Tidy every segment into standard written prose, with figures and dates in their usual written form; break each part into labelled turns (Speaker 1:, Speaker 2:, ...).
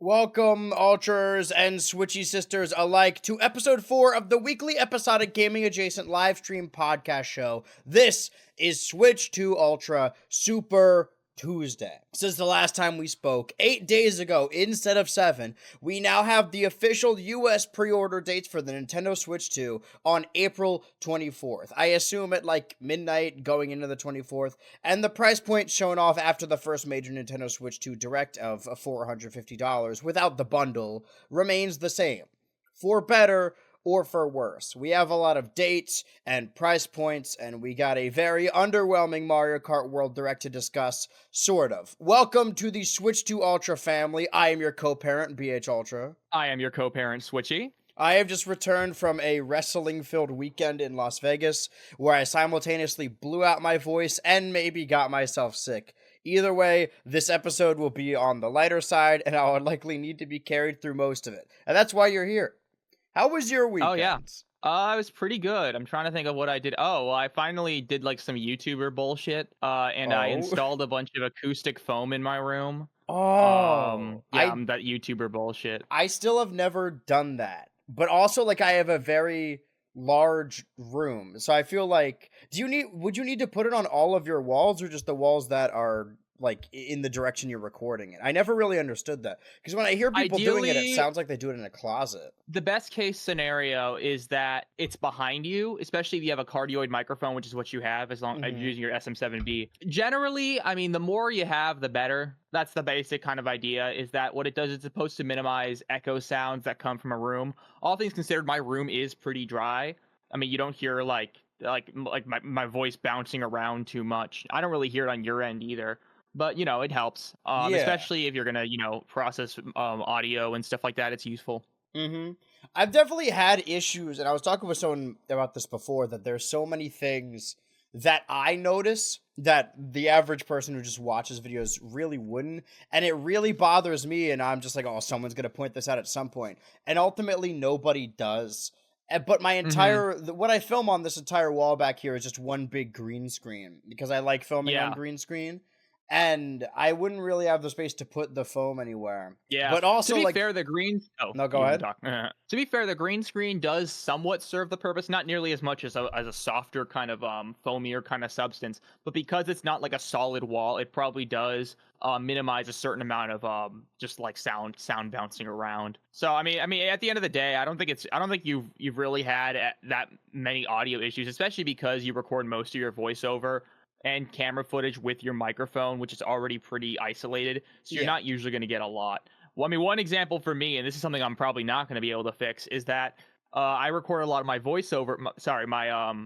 Speaker 1: Welcome, Ultras and Switchy Sisters alike, to episode 4 of the weekly episodic gaming adjacent live stream podcast show. This is Switch to Ultra Super Tuesday. Since the last time we spoke, 8 days ago instead of 7, we now have the official US pre-order dates for the Nintendo Switch 2 on April 24th. I assume at like midnight going into the 24th, and the price point shown off after the first major Nintendo Switch 2 Direct of $450 without the bundle remains the same. For better or for worse. We have a lot of dates and price points, and we got a very underwhelming Mario Kart World Direct to discuss, sort of. Welcome to the Switch 2 Ultra family. I am your co-parent, BH Ultra.
Speaker 2: I am your co-parent, Switchy.
Speaker 1: I have just returned from a wrestling-filled weekend in Las Vegas, where I simultaneously blew out my voice and maybe got myself sick. Either way, this episode will be on the lighter side, and I will likely need to be carried through most of it. And that's why you're here. How was your weekend?
Speaker 2: Oh, yeah. It was pretty good. I'm trying to think of what I did. Oh, well, I finally did like some YouTuber bullshit, and I installed a bunch of acoustic foam in my room. That YouTuber bullshit.
Speaker 1: I still have never done that. But also, like, I have a very large room. So I feel like, would you need to put it on all of your walls, or just the walls that are like in the direction you're recording it? I never really understood that, because when I hear people doing it, it sounds like they do it in a closet.
Speaker 2: The best case scenario is that it's behind you, especially if you have a cardioid microphone, which is what you have, as long as you're using your SM7B. Generally, I mean, the more you have, the better. That's the basic kind of idea, is that what it does is it's supposed to minimize echo sounds that come from a room. All things considered, my room is pretty dry. I mean, you don't hear like my voice bouncing around too much. I don't really hear it on your end either. But, you know, it helps, especially if you're going to, process audio and stuff like that. It's useful.
Speaker 1: I've definitely had issues, and I was talking with someone about this before, that there's so many things that I notice that the average person who just watches videos really wouldn't, and it really bothers me, and I'm just like, oh, someone's going to point this out at some point. And ultimately, nobody does. But my entire, what I film on this entire wall back here is just one big green screen, because I like filming on green screen. And I wouldn't really have the space to put the foam anywhere.
Speaker 2: Yeah.
Speaker 1: But also,
Speaker 2: to be fair, the green... Oh,
Speaker 1: no, go ahead.
Speaker 2: To be fair, the green screen does somewhat serve the purpose, not nearly as much as a softer kind of foamier kind of substance. But because it's not like a solid wall, it probably does minimize a certain amount of just like sound bouncing around. So I mean, at the end of the day, I don't think you've really had that many audio issues, especially because you record most of your voiceover and camera footage with your microphone, which is already pretty isolated. So you're not usually going to get a lot. Well, I mean, one example for me, and this is something I'm probably not going to be able to fix, is that I record a lot of my voiceover,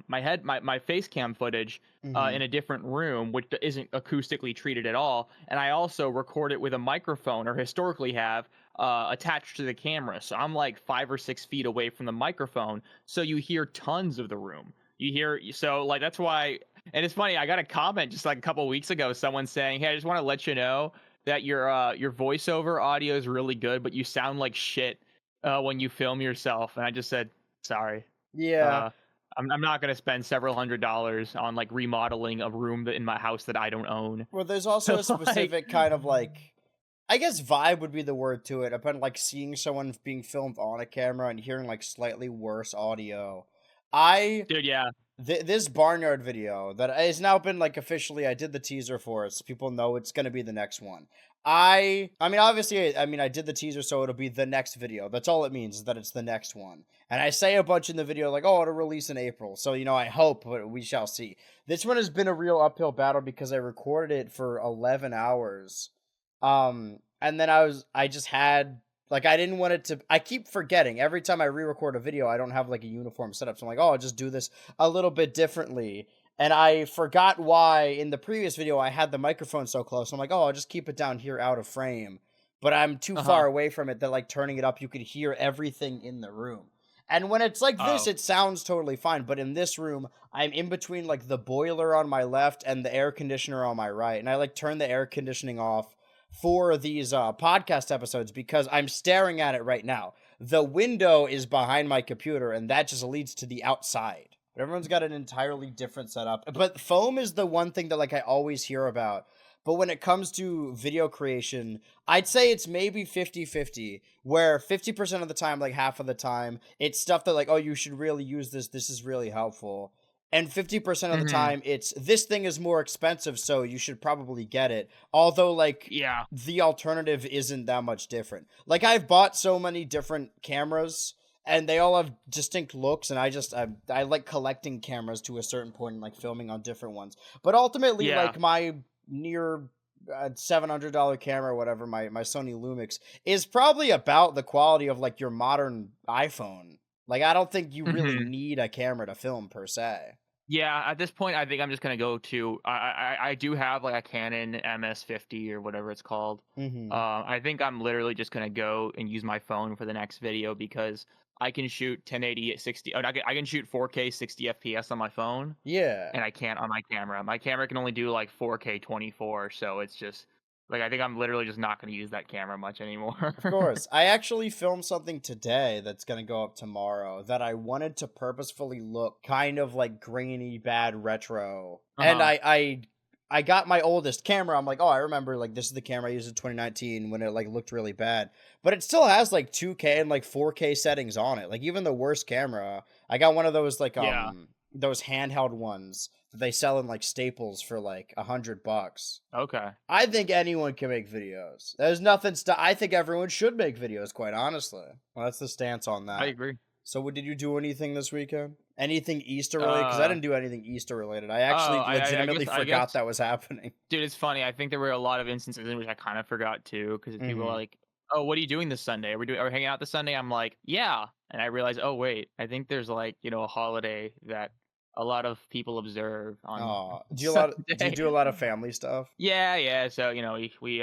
Speaker 2: my face cam footage in a different room, which isn't acoustically treated at all. And I also record it with a microphone, or historically have, attached to the camera. So I'm like 5 or 6 feet away from the microphone. So you hear tons of the room. So like, that's why. And it's funny, I got a comment just like a couple weeks ago, someone saying, hey, I just want to let you know that your voiceover audio is really good, but you sound like shit when you film yourself. And I just said, sorry.
Speaker 1: Yeah.
Speaker 2: I'm not going to spend several $100s on like remodeling a room in my house that I don't own.
Speaker 1: Well, there's also a specific kind of like, I guess vibe would be the word to it, upon like seeing someone being filmed on a camera and hearing like slightly worse audio.
Speaker 2: Dude, yeah.
Speaker 1: This Barnyard video that has now been like officially, I did the teaser for it, so people know it's going to be the next one. I mean, obviously, I did the teaser, so it'll be the next video. That's all it means, is that it's the next one. And I say a bunch in the video, like, oh, it'll release in April. So, I hope, but we shall see. This one has been a real uphill battle because I recorded it for 11 hours. And then I just had... Like, I didn't want it to... I keep forgetting. Every time I re-record a video, I don't have, like, a uniform setup. So I'm like, oh, I'll just do this a little bit differently. And I forgot why in the previous video I had the microphone so close. I'm like, oh, I'll just keep it down here out of frame. But I'm too far away from it that, like, turning it up, you could hear everything in the room. And when it's like this, it sounds totally fine. But in this room, I'm in between, like, the boiler on my left and the air conditioner on my right. And I, like, turn the air conditioning off for these podcast episodes because I'm staring at it right now. The window is behind my computer, and that just leads to the outside. But everyone's got an entirely different setup. But foam is the one thing that, like, I always hear about. But when it comes to video creation, I'd say it's maybe 50-50, where 50% of the time, like half of the time, it's stuff that like, oh, you should really use this. This is really helpful. And 50% of the
Speaker 2: Hmm.
Speaker 1: time, it's this thing is more expensive, so you should probably get it. Although, like,
Speaker 2: Yeah.
Speaker 1: the alternative isn't that much different. Like, I've bought so many different cameras and they all have distinct looks, and I like collecting cameras to a certain point and like filming on different ones. But ultimately,
Speaker 2: Yeah.
Speaker 1: like my near $700 camera or whatever, my Sony Lumix is probably about the quality of like your modern iPhone. Like, I don't think you really
Speaker 2: Hmm.
Speaker 1: need a camera to film per se.
Speaker 2: Yeah, at this point, I think I'm just gonna go to. I do have like a Canon MS50 or whatever it's called.
Speaker 1: Mhm.
Speaker 2: I think I'm literally just gonna go and use my phone for the next video because I can shoot 1080 at 60. Oh, I can shoot 4K 60 FPS on my phone,
Speaker 1: Yeah.
Speaker 2: and I can't on my camera. My camera can only do like 4K 24, so it's just like I think I'm literally just not gonna use that camera much anymore.
Speaker 1: Of course. I actually filmed something today that's going to go up tomorrow that I wanted to purposefully look kind of like grainy, bad retro. And
Speaker 2: Uh-huh.
Speaker 1: I got my oldest camera. I'm like, "Oh, I remember like this is the camera I used in 2019 when it like looked really bad." But it still has like 2K and like 4K settings on it. Like even the worst camera, I got one of those like
Speaker 2: Yeah.
Speaker 1: those handheld ones that they sell in like Staples for like $100.
Speaker 2: Okay.
Speaker 1: I think anyone can make videos. There's nothing. I think everyone should make videos. Quite honestly, well, that's the stance on
Speaker 2: I
Speaker 1: that.
Speaker 2: agree.
Speaker 1: So, did you do anything this weekend? Anything Easter related? Because I
Speaker 2: Uh
Speaker 1: didn't do anything Easter related. I
Speaker 2: oh,
Speaker 1: actually
Speaker 2: I
Speaker 1: legitimately
Speaker 2: guess I
Speaker 1: forgot
Speaker 2: guess
Speaker 1: that was happening.
Speaker 2: Dude, it's funny. I think there were a lot of instances in which I kind of forgot too, because people are
Speaker 1: Hmm.
Speaker 2: like, "Oh, what are you doing this Sunday? Are we hanging out this Sunday?" I'm like, "Yeah," and I realize, oh wait, I think there's like a holiday that a lot of people observe on
Speaker 1: Oh, do you
Speaker 2: Sunday.
Speaker 1: do a lot of family stuff
Speaker 2: Yeah, yeah. So we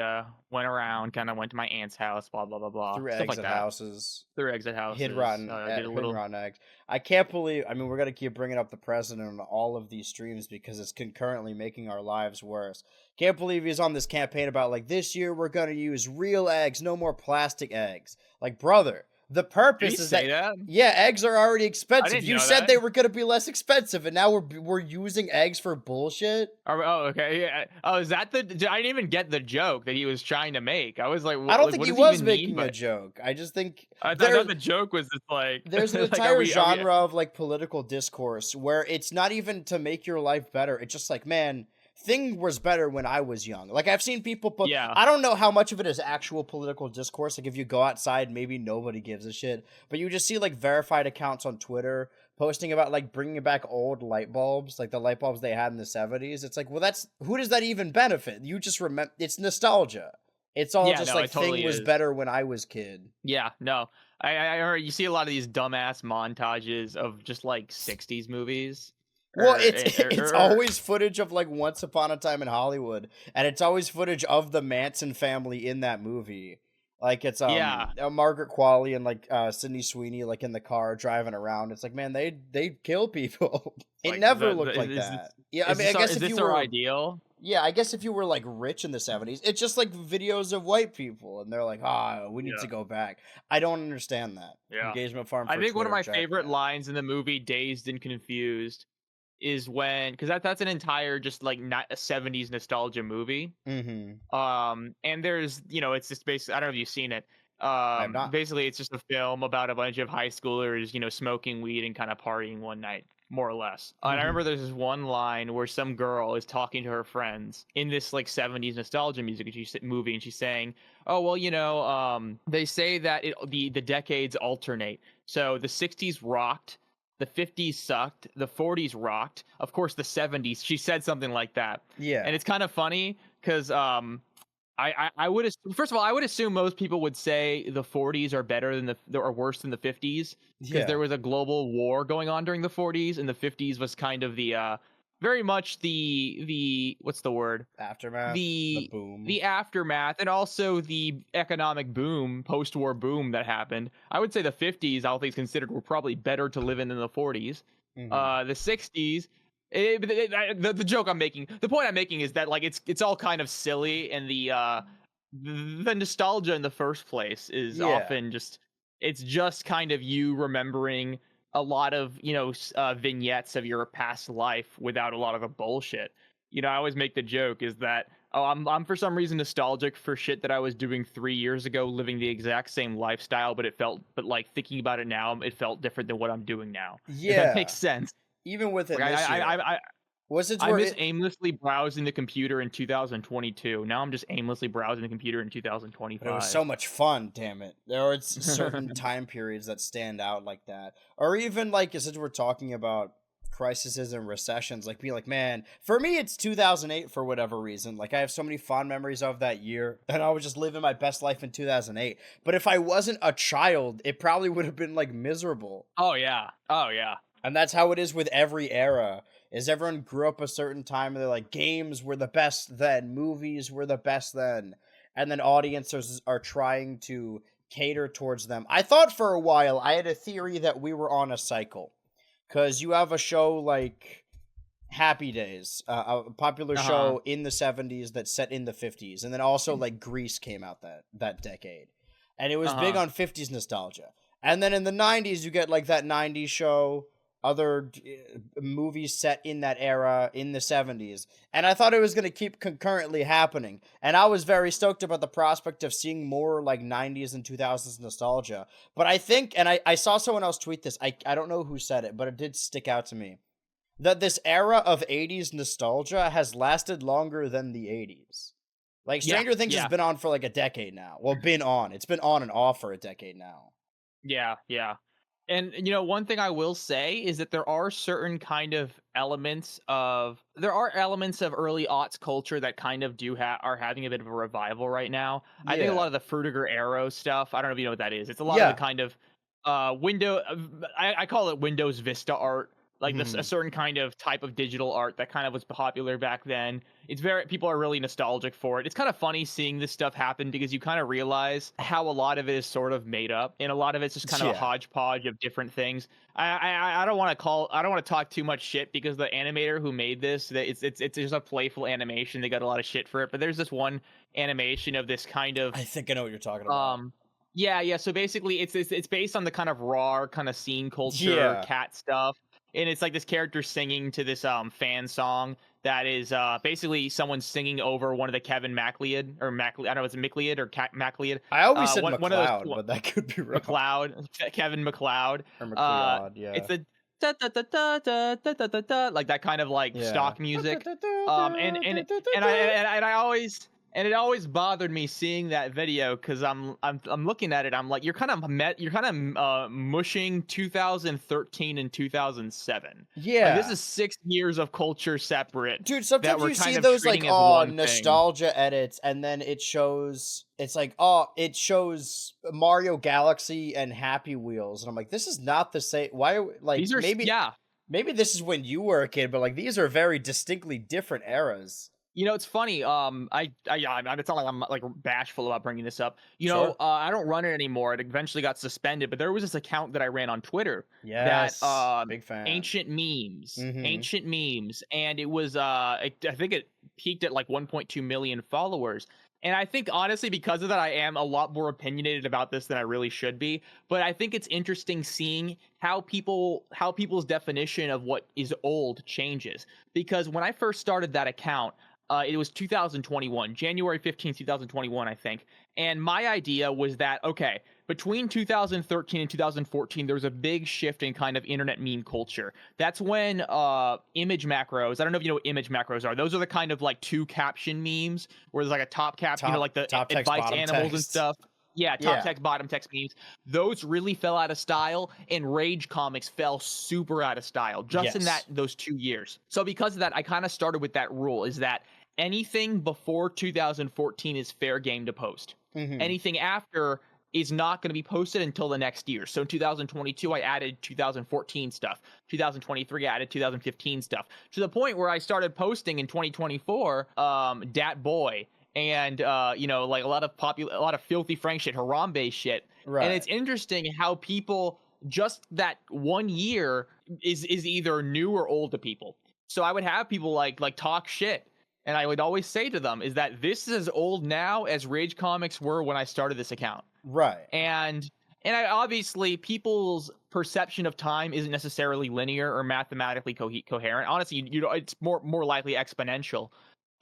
Speaker 2: went around, kind of went to my aunt's house, blah blah blah blah,
Speaker 1: through
Speaker 2: stuff like
Speaker 1: exit
Speaker 2: that.
Speaker 1: houses?
Speaker 2: Through exit houses, did a
Speaker 1: Hidden
Speaker 2: little.
Speaker 1: rotten eggs. I can't believe. I mean, we're gonna keep bringing up the president on all of these streams because it's concurrently making our lives worse. Can't believe he's on this campaign about like this year we're gonna use real eggs, no more plastic eggs. Like, brother, the
Speaker 2: Did he
Speaker 1: purpose is that
Speaker 2: say that?
Speaker 1: yeah, eggs are already
Speaker 2: I
Speaker 1: expensive.
Speaker 2: didn't
Speaker 1: You
Speaker 2: know
Speaker 1: said
Speaker 2: that.
Speaker 1: they were gonna be less expensive, and now we're using eggs for bullshit.
Speaker 2: Oh, okay. Yeah. Oh, is that the? I didn't even get the joke that he was trying to make. I was like,
Speaker 1: I don't
Speaker 2: like,
Speaker 1: think
Speaker 2: what
Speaker 1: he
Speaker 2: does he
Speaker 1: was
Speaker 2: even mean
Speaker 1: making
Speaker 2: by?
Speaker 1: a joke. I just think
Speaker 2: I thought the joke was just like,
Speaker 1: there's an
Speaker 2: like, are
Speaker 1: entire
Speaker 2: we? Are we?
Speaker 1: genre of like political discourse where it's not even to make your life better. It's just like, man, thing was better when I was young. Like I've seen people put
Speaker 2: Yeah.
Speaker 1: I don't know how much of it is actual political discourse. Like if you go outside, maybe nobody gives a shit. But you just see like verified accounts on Twitter posting about like bringing back old light bulbs, like the light bulbs they had in the 70s. It's like, well, that's who does that even benefit? You just remember it's nostalgia. It's all
Speaker 2: Yeah.
Speaker 1: just
Speaker 2: No,
Speaker 1: like
Speaker 2: it
Speaker 1: thing
Speaker 2: totally
Speaker 1: was
Speaker 2: is.
Speaker 1: better when I was kid.
Speaker 2: Yeah. No. I heard you see a lot of these dumbass montages of just like '60s movies,
Speaker 1: Well,
Speaker 2: or,
Speaker 1: it's it's always footage of like Once Upon a Time in Hollywood, and it's always footage of the Manson family in that movie. Like it's
Speaker 2: yeah.
Speaker 1: Margaret Qualley and like Sydney Sweeney like in the car driving around. It's like, man, they kill people.
Speaker 2: It's
Speaker 1: It
Speaker 2: like
Speaker 1: never looked like
Speaker 2: is this
Speaker 1: that. Yeah, I mean, I guess
Speaker 2: is
Speaker 1: if
Speaker 2: this
Speaker 1: you
Speaker 2: our
Speaker 1: were
Speaker 2: ideal?
Speaker 1: yeah, I guess if you were like rich in the 70s, it's just like videos of white people and they're like, "Ah, we need to
Speaker 2: Yeah.
Speaker 1: go back." I don't understand that.
Speaker 2: Yeah.
Speaker 1: Engagement farm
Speaker 2: I
Speaker 1: for
Speaker 2: think one of
Speaker 1: Twitter,
Speaker 2: my
Speaker 1: check
Speaker 2: favorite
Speaker 1: that.
Speaker 2: lines in the movie Dazed and Confused is when, because that's an entire just like not a '70s nostalgia movie.
Speaker 1: Mhm.
Speaker 2: And there's, it's just basically, I don't know if you've seen it.
Speaker 1: I have not.
Speaker 2: Basically it's just a film about a bunch of high schoolers, smoking weed and kind of partying one night, more or less. And I
Speaker 1: Mhm.
Speaker 2: remember there's this one line where some girl is talking to her friends in this like '70s nostalgia music, and movie, and she's saying, "Oh well, they say that the decades alternate. So the '60s rocked, the '50s sucked, the '40s rocked, of course the '70s." She said something like that, and
Speaker 1: Yeah.
Speaker 2: it's kind of funny because I would first of all, I would assume most people would say the '40s are better than or worse than the '50s, because there
Speaker 1: Yeah.
Speaker 2: was a global war going on during the '40s, and the '50s was kind of the very much the what's the word,
Speaker 1: Aftermath, the
Speaker 2: the
Speaker 1: boom.
Speaker 2: the aftermath, and also the economic boom, post-war boom that happened. I would say the '50s, all things considered, were probably better to live in than the '40s.
Speaker 1: Mhm.
Speaker 2: The '60s, the joke I'm making, the point I'm making is that like it's all kind of silly, and the nostalgia in the first place is
Speaker 1: Yeah.
Speaker 2: often just, it's just kind of you remembering a lot of vignettes of your past life without a lot of the bullshit. I always make the joke is that Oh, I'm for some reason nostalgic for shit that I was doing 3 years ago, living the exact same lifestyle, but like thinking about it now, it felt different than what I'm doing now. If that makes
Speaker 1: Yeah,
Speaker 2: sense.
Speaker 1: even
Speaker 2: Like
Speaker 1: within this year. Was it to
Speaker 2: I
Speaker 1: where
Speaker 2: miss
Speaker 1: it
Speaker 2: aimlessly browsing the computer in 2022. Now I'm just aimlessly browsing the computer in
Speaker 1: but it was
Speaker 2: 2025.
Speaker 1: so much fun, damn it. There are certain time periods that stand out like that. Or even like since we're talking about crises and recessions, like being like, man, for me it's 2008 for whatever reason. Like I have so many fond memories of that year, and I was just living my best life in 2008. But if I wasn't a child, it probably would have been like miserable.
Speaker 2: Oh yeah. Oh yeah.
Speaker 1: And that's how it is with every era. Is everyone grew up a certain time and they're like games were the best then, movies were the best then, and then audiences are trying to cater towards them. I thought for a while I had a theory that we were on a cycle cuz you have a show like Happy Days, a popular
Speaker 2: Uh-huh.
Speaker 1: show in the 70s that's set in the 50s, and then also like Grease came out that decade. And it was big
Speaker 2: Uh-huh.
Speaker 1: on 50s nostalgia. And then in the 90s you get like that 90s show, other movies set in that era in the 70s. And I thought it was going to keep concurrently happening. And I was very stoked about the prospect of seeing more like 90s and 2000s nostalgia. But I think, and I saw someone else tweet this, I don't know who said it, but it did stick out to me that this era of 80s nostalgia has lasted longer than the 80s. Like
Speaker 2: Yeah.
Speaker 1: Stranger Things has
Speaker 2: Yeah.
Speaker 1: been on for like a decade now. Well, been on. It's been on and off for a decade now.
Speaker 2: Yeah. Yeah. And one thing I will say is that there are elements of early aughts culture that kind of are having a bit of a revival right now. I think a lot
Speaker 1: Yeah.
Speaker 2: of the Fruitiger Arrow stuff. I don't know if you know what that is. It's a lot of the
Speaker 1: Yeah.
Speaker 2: kind of I call it Windows Vista art, like this a
Speaker 1: Mhm.
Speaker 2: certain kind of type of digital art that kind of was popular back then. It's very people are really nostalgic for it. It's kind of funny seeing this stuff happen because you kind of realize how a lot of it is sort of made up, and a lot of it's just kind of a
Speaker 1: Yeah.
Speaker 2: hodgepodge of different things. I don't want to talk too much shit because the animator who made this, that it's just a playful animation. They got a lot of shit for it, but there's this one animation of this kind of
Speaker 1: I think I know what you're talking about.
Speaker 2: um yeah. So basically it's based on the kind of raw kind of scene culture
Speaker 1: Yeah.
Speaker 2: cat stuff, and it's like this character singing to this fan song that is basically someone singing over one of the Kevin MacLeod or Macleod, I don't know if it's McLeod or MacLeod,
Speaker 1: I always said
Speaker 2: one of those
Speaker 1: McLeod, but that could be wrong.
Speaker 2: McLeod, Kevin McLeod.
Speaker 1: Or
Speaker 2: uh
Speaker 1: McLeod,
Speaker 2: it's
Speaker 1: yeah.
Speaker 2: the da, da, da, da, da, da, da, da, da, like that kind of like
Speaker 1: Yeah.
Speaker 2: stock music. And I always and it always bothered me seeing that video because I'm looking at it. I'm like, you're kind of mushing 2013 and 2007. Like this
Speaker 1: Yeah.
Speaker 2: is 6 years of culture separate
Speaker 1: Dude,
Speaker 2: that
Speaker 1: sometimes
Speaker 2: we're
Speaker 1: you see
Speaker 2: kind of
Speaker 1: those like
Speaker 2: treating as one thing.
Speaker 1: nostalgia edits, and then it's like it shows Mario Galaxy and Happy Wheels, and I'm like, this is not the same. Why are like
Speaker 2: These are yeah.
Speaker 1: maybe this is when you were a kid, but like these are very distinctly different eras.
Speaker 2: It's funny. It's not like I'm like bashful about bringing this up.
Speaker 1: Sure.
Speaker 2: I don't run it anymore. It eventually got suspended, but there was this account that I ran on Twitter that
Speaker 1: Yes, big fan. Mm-hmm.
Speaker 2: ancient memes, and it was I think it peaked at like 1.2 million followers. And I think honestly, because of that, I am a lot more opinionated about this than I really should be. But I think it's interesting seeing how people's definition of what is old changes. Because when I first started that account, it was 2021, January 15th, 2021, I think. And my idea was that, okay, between 2013 and 2014, there was a big shift in kind of internet meme culture. That's when image macros, I don't know if you know what image macros are. Those are the kind of like two caption memes where there's like a top cap, like the
Speaker 1: Top text,
Speaker 2: advice
Speaker 1: bottom
Speaker 2: animals and
Speaker 1: text.
Speaker 2: stuff. Yeah, top
Speaker 1: Yeah.
Speaker 2: text, bottom text memes. Those really fell out of style, and Rage comics fell super out of style just in
Speaker 1: Yes.
Speaker 2: those 2 years. So because of that, I kind of started with that rule: is that anything before 2014 is fair game to post.
Speaker 1: Mm-hmm.
Speaker 2: Anything after is not going to be posted until the next year. So in 2022, I added 2014 stuff. 2023, I added 2015 stuff. To the point where I started posting in 2024, Dat Boy and like a lot of filthy Frank shit, Harambe shit. And
Speaker 1: Right.
Speaker 2: it's interesting how people just that 1 year is either new or old to people. So I would have people like talk shit, and I would always say to them is that this is as old now as Rage Comics were when I started this account.
Speaker 1: Right.
Speaker 2: And obviously people's perception of time isn't necessarily linear or mathematically coherent. Honestly, it's more likely exponential.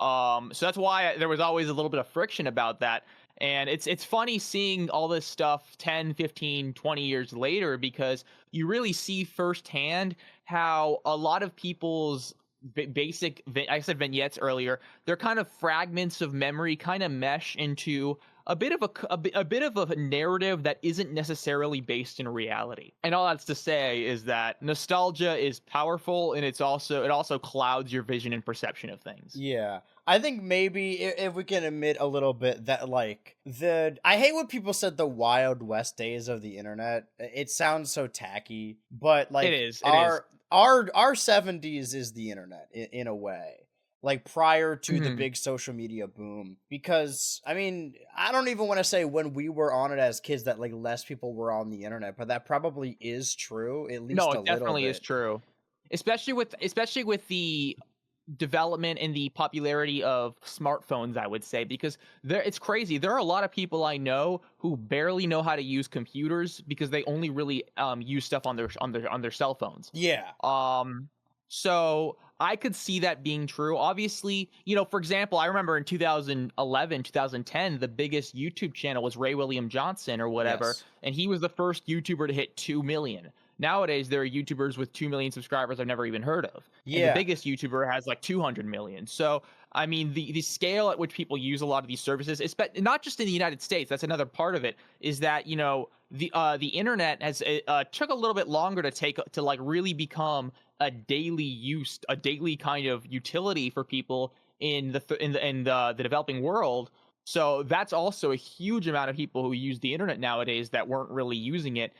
Speaker 2: So that's why there was always a little bit of friction about that. And it's funny seeing all this stuff 10, 15, 20 years later, because you really see firsthand how a lot of people's I said vignettes earlier, they're kind of fragments of memory kind of mesh into a bit of a bit of a narrative that isn't necessarily based in reality. And all that's to say is that nostalgia is powerful, and it also clouds your vision and perception of things.
Speaker 1: Yeah. I think maybe if we can admit a little bit that like I hate when people said the Wild West days of the internet. It sounds so tacky, but
Speaker 2: It
Speaker 1: like
Speaker 2: is. It is.
Speaker 1: our 70s is the internet in a way. Like prior to the
Speaker 2: Mhm.
Speaker 1: big social media boom, because I mean, I don't even want to say when we were on it as kids that like less people were on the internet, but that probably is true, at
Speaker 2: No,
Speaker 1: least a
Speaker 2: it
Speaker 1: little
Speaker 2: definitely is
Speaker 1: bit.
Speaker 2: true. Especially with the development and the popularity of smartphones, I would say, because it's crazy. There are a lot of people I know who barely know how to use computers because they only really use stuff on their cell phones.
Speaker 1: Yeah.
Speaker 2: Um, so I could see that being true. Obviously, for example, I remember in 2011, 2010, the biggest YouTube channel was Ray William Johnson or whatever,
Speaker 1: Yes.
Speaker 2: and he was the first YouTuber to hit 2 million. Nowadays, there are YouTubers with 2 million subscribers I've never even heard of. And the
Speaker 1: Yeah.
Speaker 2: biggest YouTuber has like 200 million. So, I mean, the scale at which people use a lot of these services, not just in the United States, that's another part of it, is that, the internet has took a little bit longer to like really become a daily kind of utility for people in the developing world. So that's also a huge amount of people who use the internet nowadays that weren't really using it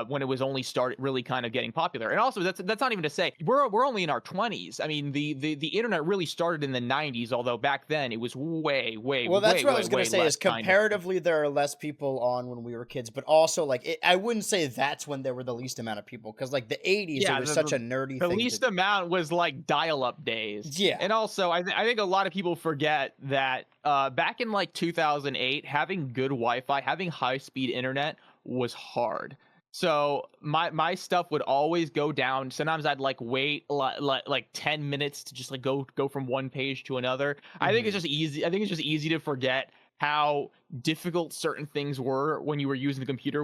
Speaker 2: when it was only started really kind of getting popular. And also, that's not even to say we're only in our 20s. I mean, the internet really started in the 90s, although back then it was way, way,
Speaker 1: Well, that's
Speaker 2: way,
Speaker 1: what I
Speaker 2: way,
Speaker 1: was gonna
Speaker 2: way
Speaker 1: say. Is
Speaker 2: less kind of.
Speaker 1: comparatively there are less people on when we were kids, but also like I wouldn't say that's when there were the least amount of people because like the '80s, it
Speaker 2: Yeah,
Speaker 1: was
Speaker 2: the,
Speaker 1: such
Speaker 2: the
Speaker 1: a nerdy
Speaker 2: the
Speaker 1: thing to.
Speaker 2: least amount was like dial-up days.
Speaker 1: Yeah,
Speaker 2: And also, I think a lot of people forget that back in like 2008, having good Wi-Fi, having high-speed internet was hard. So my stuff would always go down. Sometimes I'd like wait like 10 minutes to just like go from one page to another. I think it's
Speaker 1: hmm
Speaker 2: just easy. I think it's just easy to forget how difficult certain things were when you were using the computer.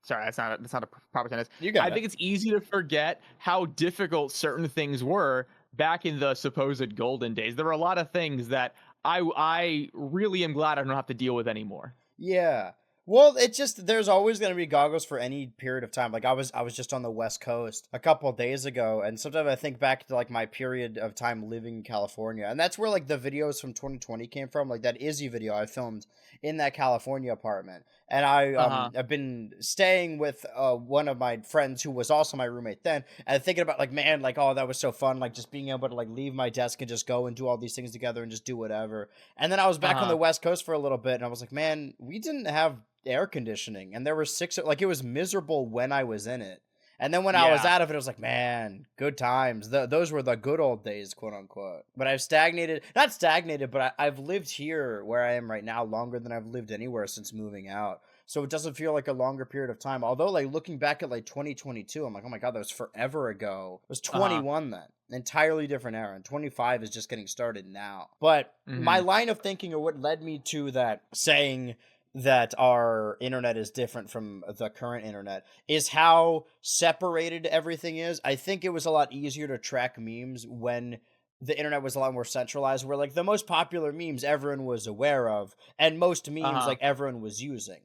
Speaker 2: Sorry, that's not a proper sentence.
Speaker 1: you got
Speaker 2: I
Speaker 1: it.
Speaker 2: think it's easy to forget how difficult certain things were back in the supposed golden days. There were a lot of things that I really am glad I don't have to deal with anymore.
Speaker 1: Yeah. Well, it's just there's always going to be goggles for any period of time. Like I was just on the West Coast a couple of days ago, and sometimes I think back to like my period of time living in California, and that's where like the videos from 2020 came from. Like that Izzy video I filmed in that California apartment, and I
Speaker 2: Uh huh.
Speaker 1: have been staying with one of my friends who was also my roommate then, and thinking about like man, like oh that was so fun, like just being able to like leave my desk and just go and do all these things together and just do whatever. And then I was
Speaker 2: Uh
Speaker 1: back on the
Speaker 2: huh.
Speaker 1: West Coast for a little bit, and I was like, man, we didn't have air conditioning, and there were six. Like it was miserable when I was in it, and then when I was
Speaker 2: Yeah.
Speaker 1: out of it, I was like, man, good times. Those were the good old days, quote unquote. But I've stagnated, not stagnated, but I've lived here where I am right now longer than I've lived anywhere since moving out. So it doesn't feel like a longer period of time. Although, like looking back at like 2022, I'm like, oh my god, that was forever ago. It was
Speaker 2: Uh huh.
Speaker 1: 21 then. Entirely different era, and 25 is just getting started now. But my
Speaker 2: Hmm.
Speaker 1: line of thinking, or what led me to that saying that our internet is different from the current internet, is how separated everything is. I think it was a lot easier to track memes when the internet was a lot more centralized, where like the most popular memes everyone was aware of, and most
Speaker 2: Uh
Speaker 1: memes
Speaker 2: huh.
Speaker 1: like everyone was using.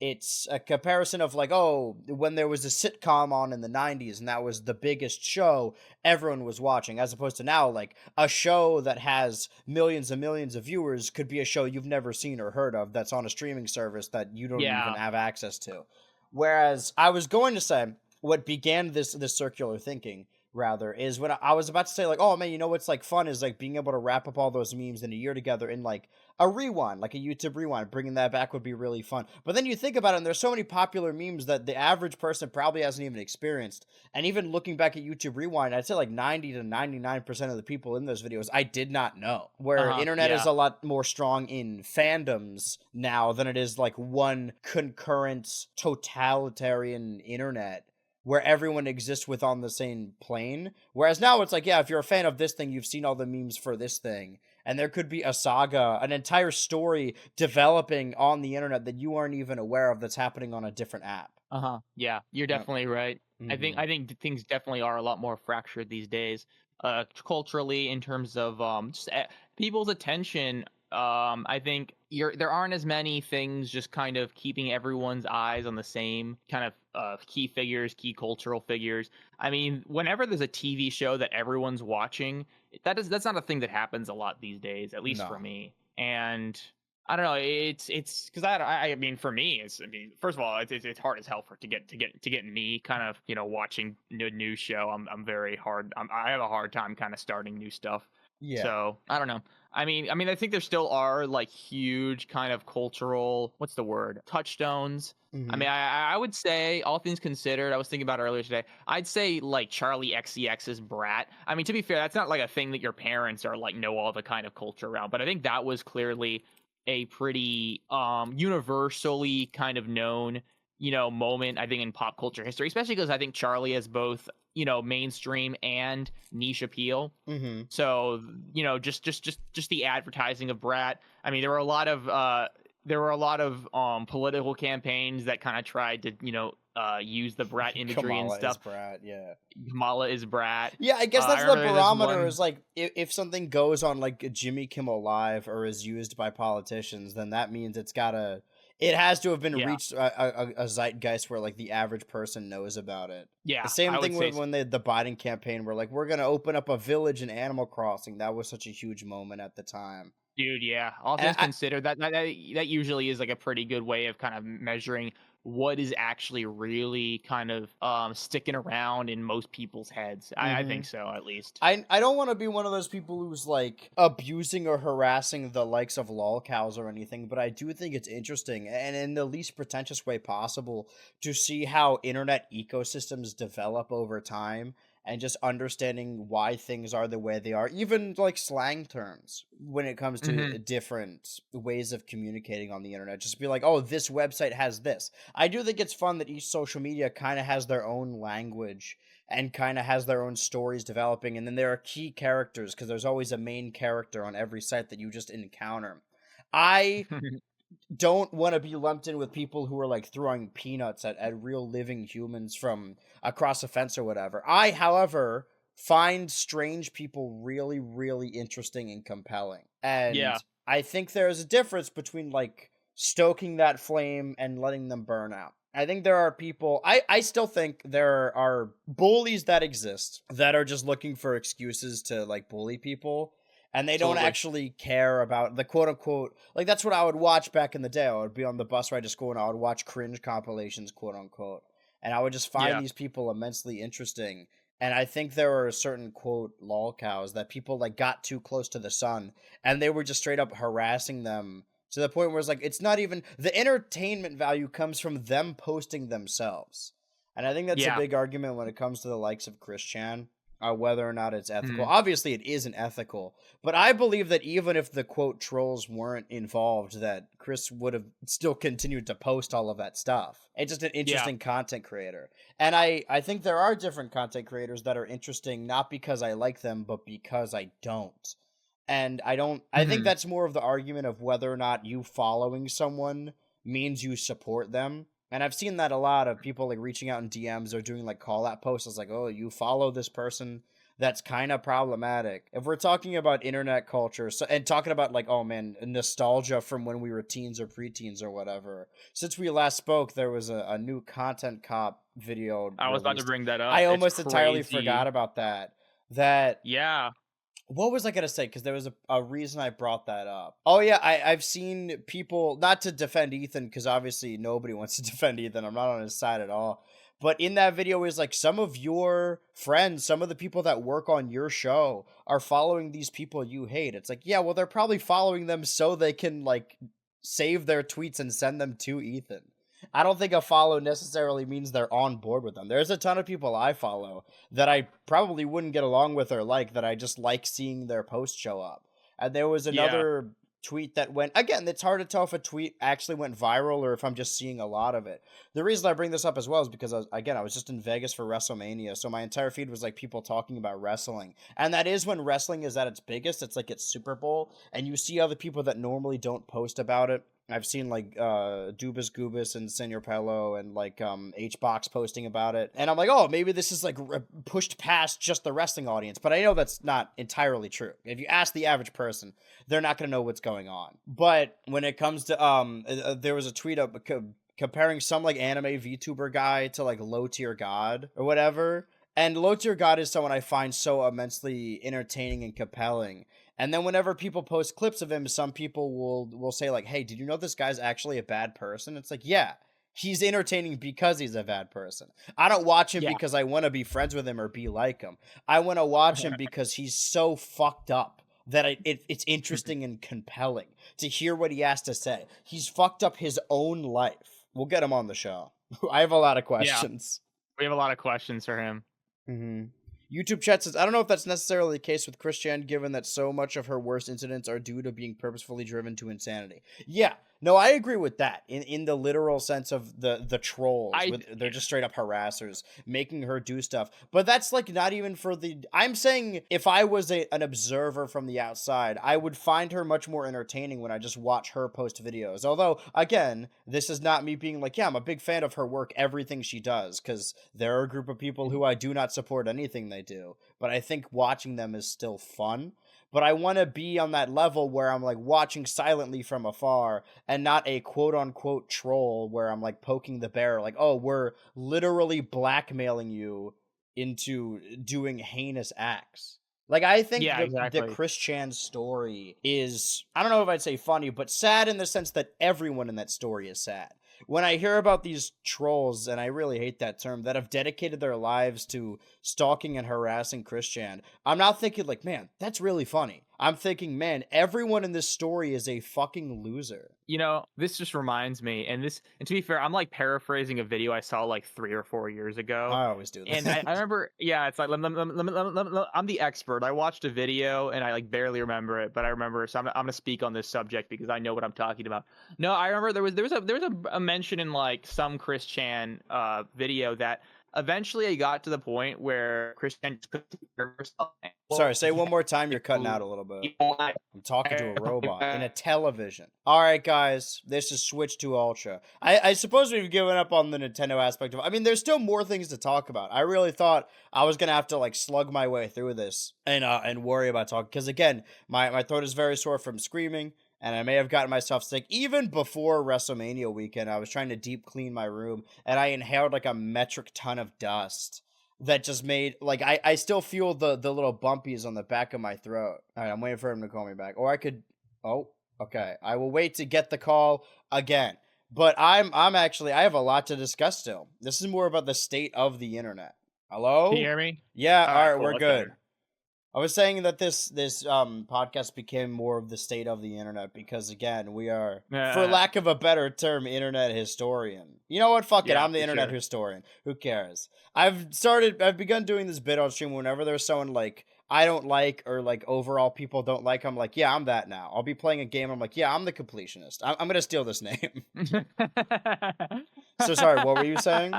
Speaker 1: It's a comparison of like, oh, when there was a sitcom on in the 90s and that was the biggest show everyone was watching, as opposed to now, like a show that has millions and millions of viewers could be a show you've never seen or heard of that's on a streaming service that you don't even
Speaker 2: Yeah.
Speaker 1: have access to. Whereas I was going to say what began this circular thinking rather is when I was about to say like, oh man, you know what's like fun is like being able to wrap up all those memes in a year together in like a rewind, like a YouTube rewind. Bringing that back would be really fun. But then you think about it, and there's so many popular memes that the average person probably hasn't even experienced. And even looking back at YouTube rewind, I'd say like 90 to 99% of the people in those videos I did not know.
Speaker 2: Uh
Speaker 1: Where
Speaker 2: huh.
Speaker 1: internet is
Speaker 2: Yeah.
Speaker 1: a lot more strong in fandoms now than it is like one concurrent totalitarian internet where everyone exists on the same plane. Whereas now it's like, yeah, if you're a fan of this thing, you've seen all the memes for this thing. and there could be a saga, an entire story developing on the internet that you aren't even aware of that's happening on a different app.
Speaker 2: Uh-huh. Yeah, you're
Speaker 1: Yep.
Speaker 2: definitely right.
Speaker 1: Hmm.
Speaker 2: I think things definitely are a lot more fractured these days, culturally in terms of people's attention. I think there aren't as many things just kind of keeping everyone's eyes on the same kind of key figures, key cultural figures. I mean, whenever there's a TV show that everyone's watching, that's not a thing that happens a lot these days, at least for
Speaker 1: No.
Speaker 2: me. And I don't know. It's because I mean, for me, I mean, first of all, it's hard as hell for to get me kind of watching a new show. I'm very hard. I have a hard time kind of starting new stuff.
Speaker 1: Yeah.
Speaker 2: So I don't know. I think there still are like huge kind of cultural, what's the word, touchstones. I
Speaker 1: Hmm.
Speaker 2: mean, I would say, all things considered, I was thinking about it earlier today. I'd say like Charlie XCX's Brat. I mean, to be fair, that's not like a thing that your parents are like know all the kind of culture around, but I think that was clearly a pretty universally kind of known moment, I think, in pop culture history, especially because I think Charlie has both mainstream and niche appeal.
Speaker 1: Hmm.
Speaker 2: So just the advertising of Brat. I mean, there were a lot of political campaigns that kind of tried to use the Brat imagery and
Speaker 1: Kamala is
Speaker 2: stuff.
Speaker 1: Brat. Yeah.
Speaker 2: Kamala is Brat.
Speaker 1: Yeah, I guess
Speaker 2: I
Speaker 1: that's the
Speaker 2: remember this
Speaker 1: barometer.
Speaker 2: one.
Speaker 1: Is like if something goes on like Jimmy Kimmel Live or is used by politicians, then that means it has to have been
Speaker 2: Yeah,
Speaker 1: reached a zeitgeist where like the average person knows about it. The
Speaker 2: yeah,
Speaker 1: same
Speaker 2: I would
Speaker 1: thing
Speaker 2: say
Speaker 1: with when the Biden campaign were like, we're gonna open up a village in Animal Crossing. That was such a huge moment at the time.
Speaker 2: dude, yeah. All
Speaker 1: And
Speaker 2: things considered, that usually is like a pretty good way of kind of measuring what is actually really kind of sticking around in most people's heads. I
Speaker 1: Mhm.
Speaker 2: think so, at least.
Speaker 1: I don't want to be one of those people who's like abusing or harassing the likes of lol cows or anything, but I do think it's interesting and in the least pretentious way possible to see how internet ecosystems develop over time and just understanding why things are the way they are, even like slang terms when it comes
Speaker 2: Hmm.
Speaker 1: to different ways of communicating on the internet. Just be like, oh, this website has this. I do think it's fun that each social media kind of has their own language and kind of has their own stories developing. And then there are key characters because there's always a main character on every site that you just encounter. I don't want to be lumped in with people who are like throwing peanuts at real living humans from across a fence or whatever. I, however, find strange people really, really interesting and compelling. And
Speaker 2: Yeah,
Speaker 1: I think there's a difference between like stoking that flame and letting them burn out. I think there are people, I still think there are bullies that exist that are just looking for excuses to like bully people and they don't
Speaker 2: absolutely.
Speaker 1: actually care about the quote unquote, like that's what I would watch back in the day. I would be on the bus ride to school and I would watch cringe compilations, quote unquote, and I would just find
Speaker 2: Yeah.
Speaker 1: these people immensely interesting. And I think there were certain quote lol cows that people like got too close to the sun and they were just straight up harassing them to the point where it's like it's not even the entertainment value comes from them posting themselves. And I think that's a
Speaker 2: Yeah.
Speaker 1: big argument when it comes to the likes of Chris Chan, whether or not it's ethical.
Speaker 2: Mhm.
Speaker 1: Obviously, it isn't ethical, but I believe that even if the quote trolls weren't involved, that Chris would have still continued to post all of that stuff. It's just an
Speaker 2: Yeah.
Speaker 1: interesting content creator. And I think there are different content creators that are interesting, not because I like them, but because I don't. And I think
Speaker 2: Mhm.
Speaker 1: that's more of the argument of whether or not you following someone means you support them. And I've seen that a lot of people like reaching out in DMs or doing like call out posts. It's like, oh, you follow this person. That's kind of problematic. If we're talking about internet culture and talking about like, oh man, nostalgia from when we were teens or preteens or whatever. Since we last spoke, there was a new Content Cop video
Speaker 2: I was about to
Speaker 1: released.
Speaker 2: bring that up.
Speaker 1: I
Speaker 2: It's
Speaker 1: almost entirely forgot
Speaker 2: crazy.
Speaker 1: about that. That
Speaker 2: Yeah.
Speaker 1: what was I gonna say? Because there was a reason I brought that up. Oh yeah, I've seen people not to defend Ethan because obviously nobody wants to defend Ethan. I'm not on his side at all. But in that video is like some of your friends, some of the people that work on your show are following these people you hate. It's like, yeah, well, they're probably following them so they can like save their tweets and send them to Ethan. I don't think a follow necessarily means they're on board with them. There's a ton of people I follow that I probably wouldn't get along with or like that I just like seeing their posts show up. And there was
Speaker 2: Yeah.
Speaker 1: another tweet that went, again, it's hard to tell if a tweet actually went viral or if I'm just seeing a lot of it. The reason I bring this up as well is because I was just in Vegas for WrestleMania, so my entire feed was like people talking about wrestling, and that is when wrestling is at its biggest. It's like it's Super Bowl, and you see other people that normally don't post about it. I've seen like Dubas Goobus and Senor Pello and like HBox posting about it. And I'm like, oh, maybe this is like pushed past just the wrestling audience. But I know that's not entirely true. If you ask the average person, they're not going to know what's going on. But when it comes to there was a tweet up comparing some like anime VTuber guy to like Low Tier God or whatever. And Low Tier God is someone I find so immensely entertaining and compelling. And then whenever people post clips of him, some people will say like, "Hey, did you know this guy's actually a bad person?" It's like, yeah, he's entertaining because he's a bad person. I don't watch him
Speaker 2: Yeah.
Speaker 1: because I want to be friends with him or be like him. I want to watch him because he's so fucked up that it's interesting and compelling to hear what he has to say. He's fucked up his own life. We'll get him on the show. I have a lot of questions.
Speaker 2: We have a lot of questions for him.
Speaker 1: Mm-hmm. YouTube chat says, I don't know if that's necessarily the case with Christian, given that so much of her worst incidents are due to being purposefully driven to insanity. Yeah, no, I agree with that. In the literal sense of the trolls, they're just straight up harassers making her do stuff. But that's like not even for the. I'm saying if I was an observer from the outside, I would find her much more entertaining when I just watch her post videos. Although, again, this is not me being like, yeah, I'm a big fan of her work, everything she does, because there are a group of people who I do not support anything they do. But I think watching them is still fun. But I want to be on that level where I'm like watching silently from afar and not a quote unquote troll where I'm like poking the bear, like, oh, we're literally blackmailing you into doing heinous acts. Like, I think the Chris Chan's story is, I don't know if I'd say funny, but sad in the sense that everyone in that story is sad. When I hear about these trolls, and I really hate that term, that have dedicated their lives to stalking and harassing Chris Chan, I'm not thinking like, man, that's really funny. I'm thinking, man, everyone in this story is a fucking loser.
Speaker 2: You know, this just reminds me, and to be fair, I'm like paraphrasing a video I saw like 3 or 4 years ago.
Speaker 1: I always do that.
Speaker 2: And I remember, yeah, it's like, I'm the expert. I watched a video and I like barely remember it, but I remember, so I'm gonna speak on this subject because I know what I'm talking about. No, I remember there was a mention in like some Chris Chan video that eventually I got to the point where Chris Chan just couldn't take care of herself.
Speaker 1: Sorry, say one more time. You're cutting out a little bit. I'm talking to a robot in a television. All right, guys, this is Switch to Ultra. I suppose we've given up on the Nintendo aspect of it. I mean, there's still more things to talk about. I really thought I was going to have to like slug my way through this and worry about talking. Because again, my throat is very sore from screaming. And I may have gotten myself sick even before WrestleMania weekend. I was trying to deep clean my room, and I inhaled like a metric ton of dust that just made like I still feel the little bumpies on the back of my throat. All right, I'm waiting for him to call me back, or I could. Oh, okay. I will wait to get the call again. But I'm actually I have a lot to discuss still. This is more about the state of the internet. Hello?
Speaker 2: Can you hear me?
Speaker 1: Yeah. All right,
Speaker 2: cool,
Speaker 1: we're
Speaker 2: that's
Speaker 1: good.
Speaker 2: better.
Speaker 1: I was saying that this podcast became more of the state of the internet because again we are, for lack of a better term, internet historian. You know what? Fuck it, I'm the internet historian. Who cares? I've begun doing this bit on stream whenever there's someone like I don't like or like overall people don't like. I'm like, yeah, I'm that now. I'll be playing a game. I'm like, yeah, I'm the completionist. I'm gonna steal this name. So sorry, what were you saying?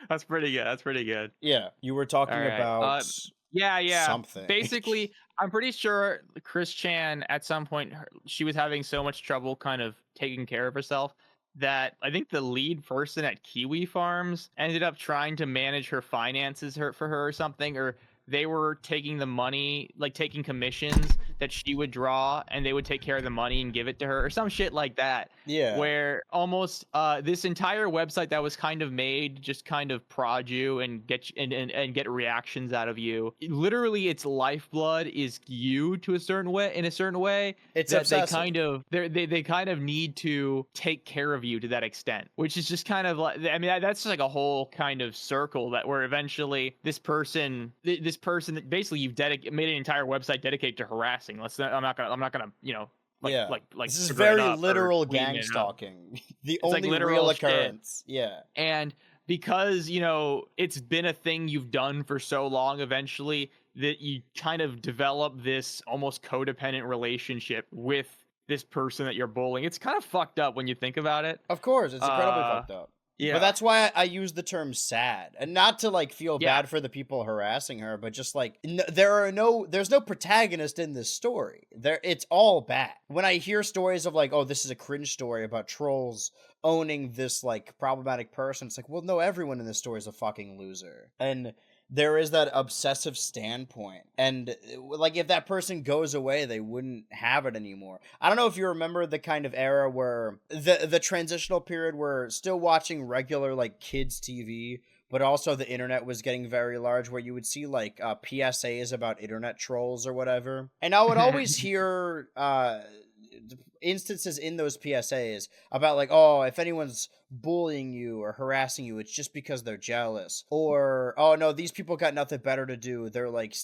Speaker 2: That's pretty good. That's pretty good.
Speaker 1: Yeah, you were talking about.
Speaker 2: Yeah.
Speaker 1: Something.
Speaker 2: Basically, I'm pretty sure Chris Chan at some point she was having so much trouble kind of taking care of herself that I think the lead person at Kiwi Farms ended up trying to manage her finances for her or something, or they were taking the money, like taking commissions that she would draw and they would take care of the money and give it to her or some shit like that.
Speaker 1: Yeah.
Speaker 2: Where almost this entire website that was kind of made just kind of prod you and get and get reactions out of you. Literally its lifeblood is you to a certain way, in a certain way.
Speaker 1: It's
Speaker 2: that
Speaker 1: obsessive.
Speaker 2: they kind of need to take care of you to that extent, which is just kind of like, I mean, that's just like a whole kind of circle that where eventually this person that basically you've made an entire website dedicated to harassing. I'm not gonna you know like
Speaker 1: this is very literal gang stalking. The only like real occurrence. Shit. Yeah.
Speaker 2: And because it's been a thing you've done for so long, eventually that you kind of develop this almost codependent relationship with this person that you're bullying. It's kind of fucked up when you think about it.
Speaker 1: Of course, it's incredibly
Speaker 2: Uh,
Speaker 1: fucked up. But
Speaker 2: yeah,
Speaker 1: that's why I use the term sad, and not to like feel
Speaker 2: yeah.
Speaker 1: bad for the people harassing her, but just like there's no protagonist in this story. It's all bad. When I hear stories of like, oh, this is a cringe story about trolls owning this like problematic person, it's like, well, no, everyone in this story is a fucking loser, and there is that obsessive standpoint, and like if that person goes away they wouldn't have it anymore. I don't know if you remember the kind of era where the transitional period where still watching regular like kids TV, but also the internet was getting very large, where you would see like PSAs about internet trolls or whatever, and I would always hear instances in those PSAs about like, oh, if anyone's bullying you or harassing you, it's just because they're jealous, or oh no, these people got nothing better to do, they're like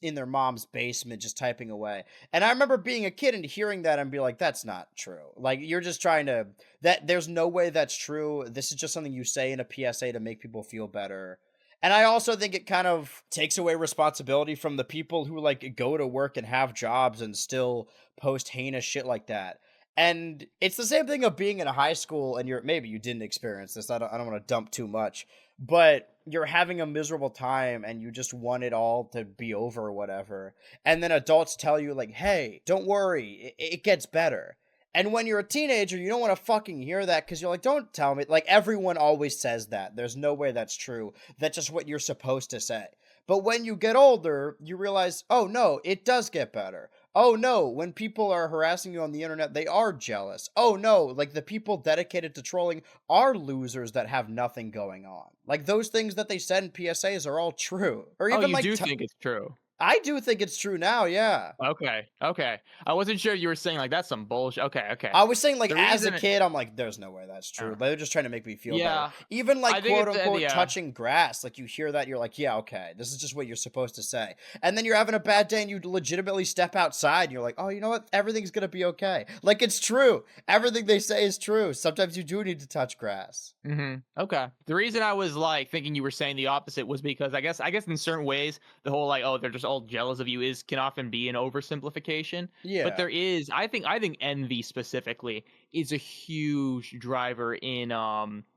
Speaker 1: in their mom's basement just typing away. And I remember being a kid and hearing that and be like, that's not true, like you're just trying to, that there's no way that's true, this is just something you say in a PSA to make people feel better. And I also think it kind of takes away responsibility from the people who like go to work and have jobs and still post heinous shit like that. And it's the same thing of being in a high school and maybe you didn't experience this. I don't want to dump too much, but you're having a miserable time and you just want it all to be over or whatever. And then adults tell you like, "Hey, don't worry. It gets better." And when you're a teenager, you don't want to fucking hear that because you're like, don't tell me. Like, everyone always says that. There's no way that's true. That's just what you're supposed to say. But when you get older, you realize, oh no, it does get better. Oh no, when people are harassing you on the internet, they are jealous. Oh no, like the people dedicated to trolling are losers that have nothing going on. Like those things that they said in PSAs are all true. Or
Speaker 2: Oh,
Speaker 1: even
Speaker 2: you
Speaker 1: like,
Speaker 2: do think it's true?
Speaker 1: I do think it's true now, yeah.
Speaker 2: Okay, okay. I wasn't sure you were saying like that's some bullshit. Okay, okay.
Speaker 1: I was saying, like,
Speaker 2: The
Speaker 1: as a
Speaker 2: reason,
Speaker 1: kid, I'm like, "There's no way that's true."
Speaker 2: uh,
Speaker 1: They're just trying to make me feel better.
Speaker 2: yeah,
Speaker 1: Even, like,
Speaker 2: I think
Speaker 1: quote,
Speaker 2: it's
Speaker 1: unquote,
Speaker 2: yeah.
Speaker 1: "touching grass," like, you hear that, you're like, "Yeah, okay, this is just what you're supposed to say." And then you're having a bad day and you legitimately step outside and you're like, "Oh, you know what? Everything's gonna be okay." Like, it's true. Everything they say is true. Sometimes you do need to touch grass.
Speaker 2: Okay. The reason I was like thinking you were saying the opposite was because I guess in certain ways the whole like, oh, they're just all jealous of you is can often be an oversimplification. But
Speaker 1: Yeah.
Speaker 2: there is, I think envy specifically is a huge driver in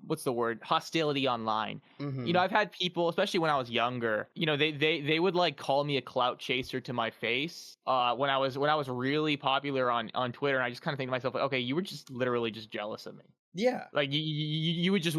Speaker 2: what's the word, hostility online.
Speaker 1: Mhm.
Speaker 2: I've had people, especially when I was younger, they would like call me a clout chaser to my face. When I was really popular on Twitter, and I just kind of think to myself, like, okay, you were just literally just jealous of me.
Speaker 1: Yeah.
Speaker 2: Like you would just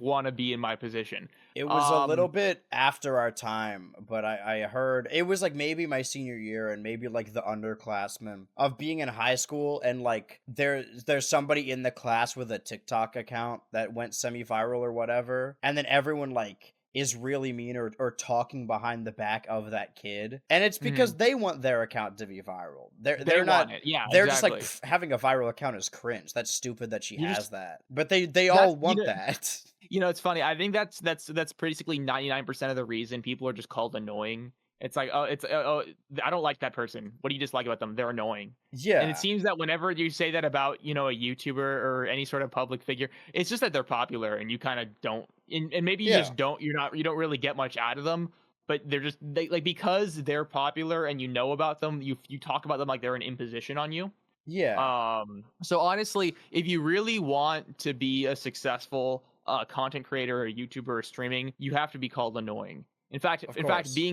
Speaker 2: want to be in my position.
Speaker 1: It was a little
Speaker 2: Um,
Speaker 1: bit after our time, but I heard it was like maybe my senior year and maybe like the underclassmen of being in high school, and like there's somebody in the class with a TikTok account that went semi-viral or whatever, and then everyone like is really mean or talking behind the back of that kid. And it's because
Speaker 2: mhm,
Speaker 1: they want their account to be viral.
Speaker 2: they
Speaker 1: They're not,
Speaker 2: want it. Yeah,
Speaker 1: they're just like,
Speaker 2: exactly.
Speaker 1: "Pff, having a viral account is cringe. That's stupid that she
Speaker 2: You just
Speaker 1: has that." But they
Speaker 2: that's
Speaker 1: all want that.
Speaker 2: it's funny. I think that's basically 99% of the reason people are just called annoying. It's like, oh, I don't like that person. What do you dislike about them? They're annoying. And it
Speaker 1: Yeah.
Speaker 2: seems that whenever you say that about, a YouTuber or any sort of public figure, it's just that they're popular and you kind of don't, and maybe you
Speaker 1: Yeah.
Speaker 2: just don't, you don't really get much out of them, but they like, because they're popular and you know about them, you talk about them like they're an imposition on you.
Speaker 1: Yeah,
Speaker 2: So honestly, if you really want to be a successful content creator or YouTuber or streaming, you have to be called annoying. In fact,
Speaker 1: of
Speaker 2: being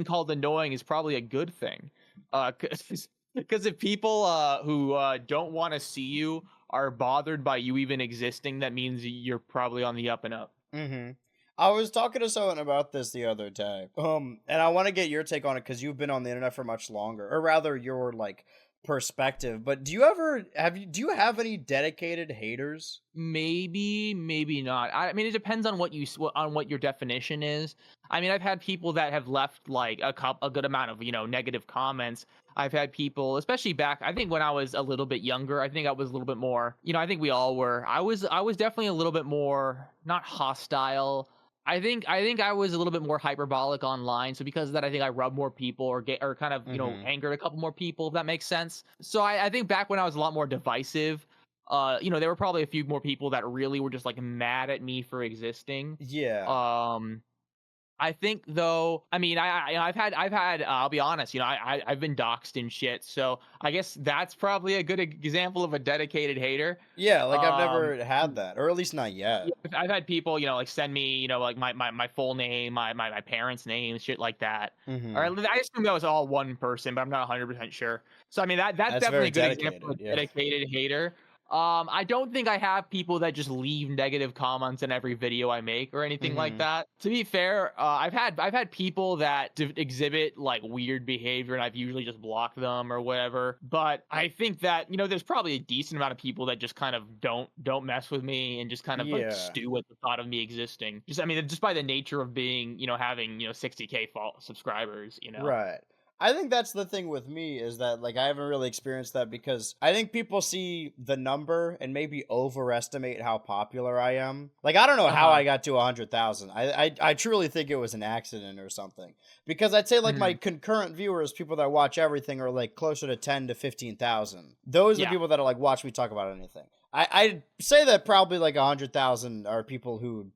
Speaker 1: course.
Speaker 2: called annoying is probably a good thing. Because if people who don't want to see you are bothered by you even existing, that means you're probably on the up and up.
Speaker 1: Mhm. I was talking to someone about this the other day. And I want to get your take on it because you've been on the internet for much longer, or rather, your like perspective. But do you have any dedicated haters?
Speaker 2: Maybe, maybe not. I mean, it depends on on what your definition is. I mean, I've had people that have left like a good amount of negative comments. I've had people, especially back. I think when I was a little bit younger, I think I was a little bit more. I think we all were. I was definitely a little bit more not hostile. I think I was a little bit more hyperbolic online. So because of that, I think I rubbed more people or get or kind of
Speaker 1: Mhm.
Speaker 2: angered a couple more people. If that makes sense. So I think back when I was a lot more divisive, there were probably a few more people that really were just like mad at me for existing.
Speaker 1: Yeah.
Speaker 2: Um, I think though, I mean, I've had, I'll be honest, I've been doxxed and shit. So I guess that's probably a good example of a dedicated hater.
Speaker 1: Yeah, like I've
Speaker 2: Um,
Speaker 1: never had that, or at least not
Speaker 2: yeah,
Speaker 1: yet.
Speaker 2: I've had people, like send me, like my full name, my parents' name, shit like that. Or
Speaker 1: Hmm.
Speaker 2: I assume that was all one person, but I'm not 100% sure. So I mean, that's
Speaker 1: That's
Speaker 2: definitely
Speaker 1: very
Speaker 2: a good example of
Speaker 1: dedicated.
Speaker 2: a
Speaker 1: Yeah.
Speaker 2: dedicated hater. I don't think I have people that just leave negative comments in every video I make or anything like
Speaker 1: Hmm.
Speaker 2: that. To be fair, I've had people that exhibit like weird behavior, and I've usually just blocked them or whatever. But I think that there's probably a decent amount of people that just kind of don't mess with me and just kind of like
Speaker 1: Yeah.
Speaker 2: stew at the thought of me existing. Just I mean, just by the nature of being having 60K subscribers.
Speaker 1: Right. I think that's the thing with me is that like I haven't really experienced that because I think people see the number and maybe overestimate how popular I am. Like I don't know
Speaker 2: Uh
Speaker 1: how
Speaker 2: huh.
Speaker 1: I got to 100,000. I truly think it was an accident or something. Because I'd say like my
Speaker 2: Hmm.
Speaker 1: concurrent viewers, people that watch everything, are like closer to 10 to 15,000. Those are the
Speaker 2: Yeah.
Speaker 1: people that are like watch me talk about anything. I'd say that probably like 100,000 are people who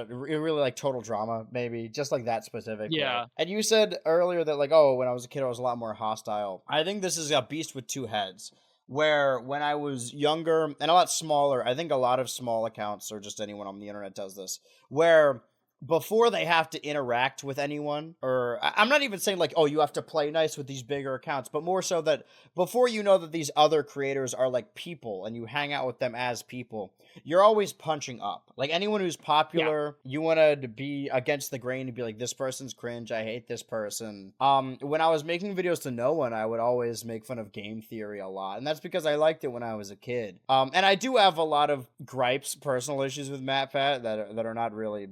Speaker 1: really like total drama, maybe just like that specifically.
Speaker 2: Yeah.
Speaker 1: And you said earlier that like, oh, when I was a kid, I was a lot more hostile. I think this is a beast with two heads. Where when I was younger and a lot smaller, I think a lot of small accounts or just anyone on the internet does this. Where before they have to interact with anyone, or I'm not even saying like, oh, you have to play nice with these bigger accounts, but more so that before you know that these other creators are like people and you hang out with them as people, you're always punching up. Like anyone who's
Speaker 2: Yeah.
Speaker 1: popular, you want to be against the grain and be like, this person's cringe. I hate this person. When I was making videos to no one, I would always make fun of game theory a lot, and that's because I liked it when I was a kid. And I do have a lot of gripes, personal issues with MatPat that are not really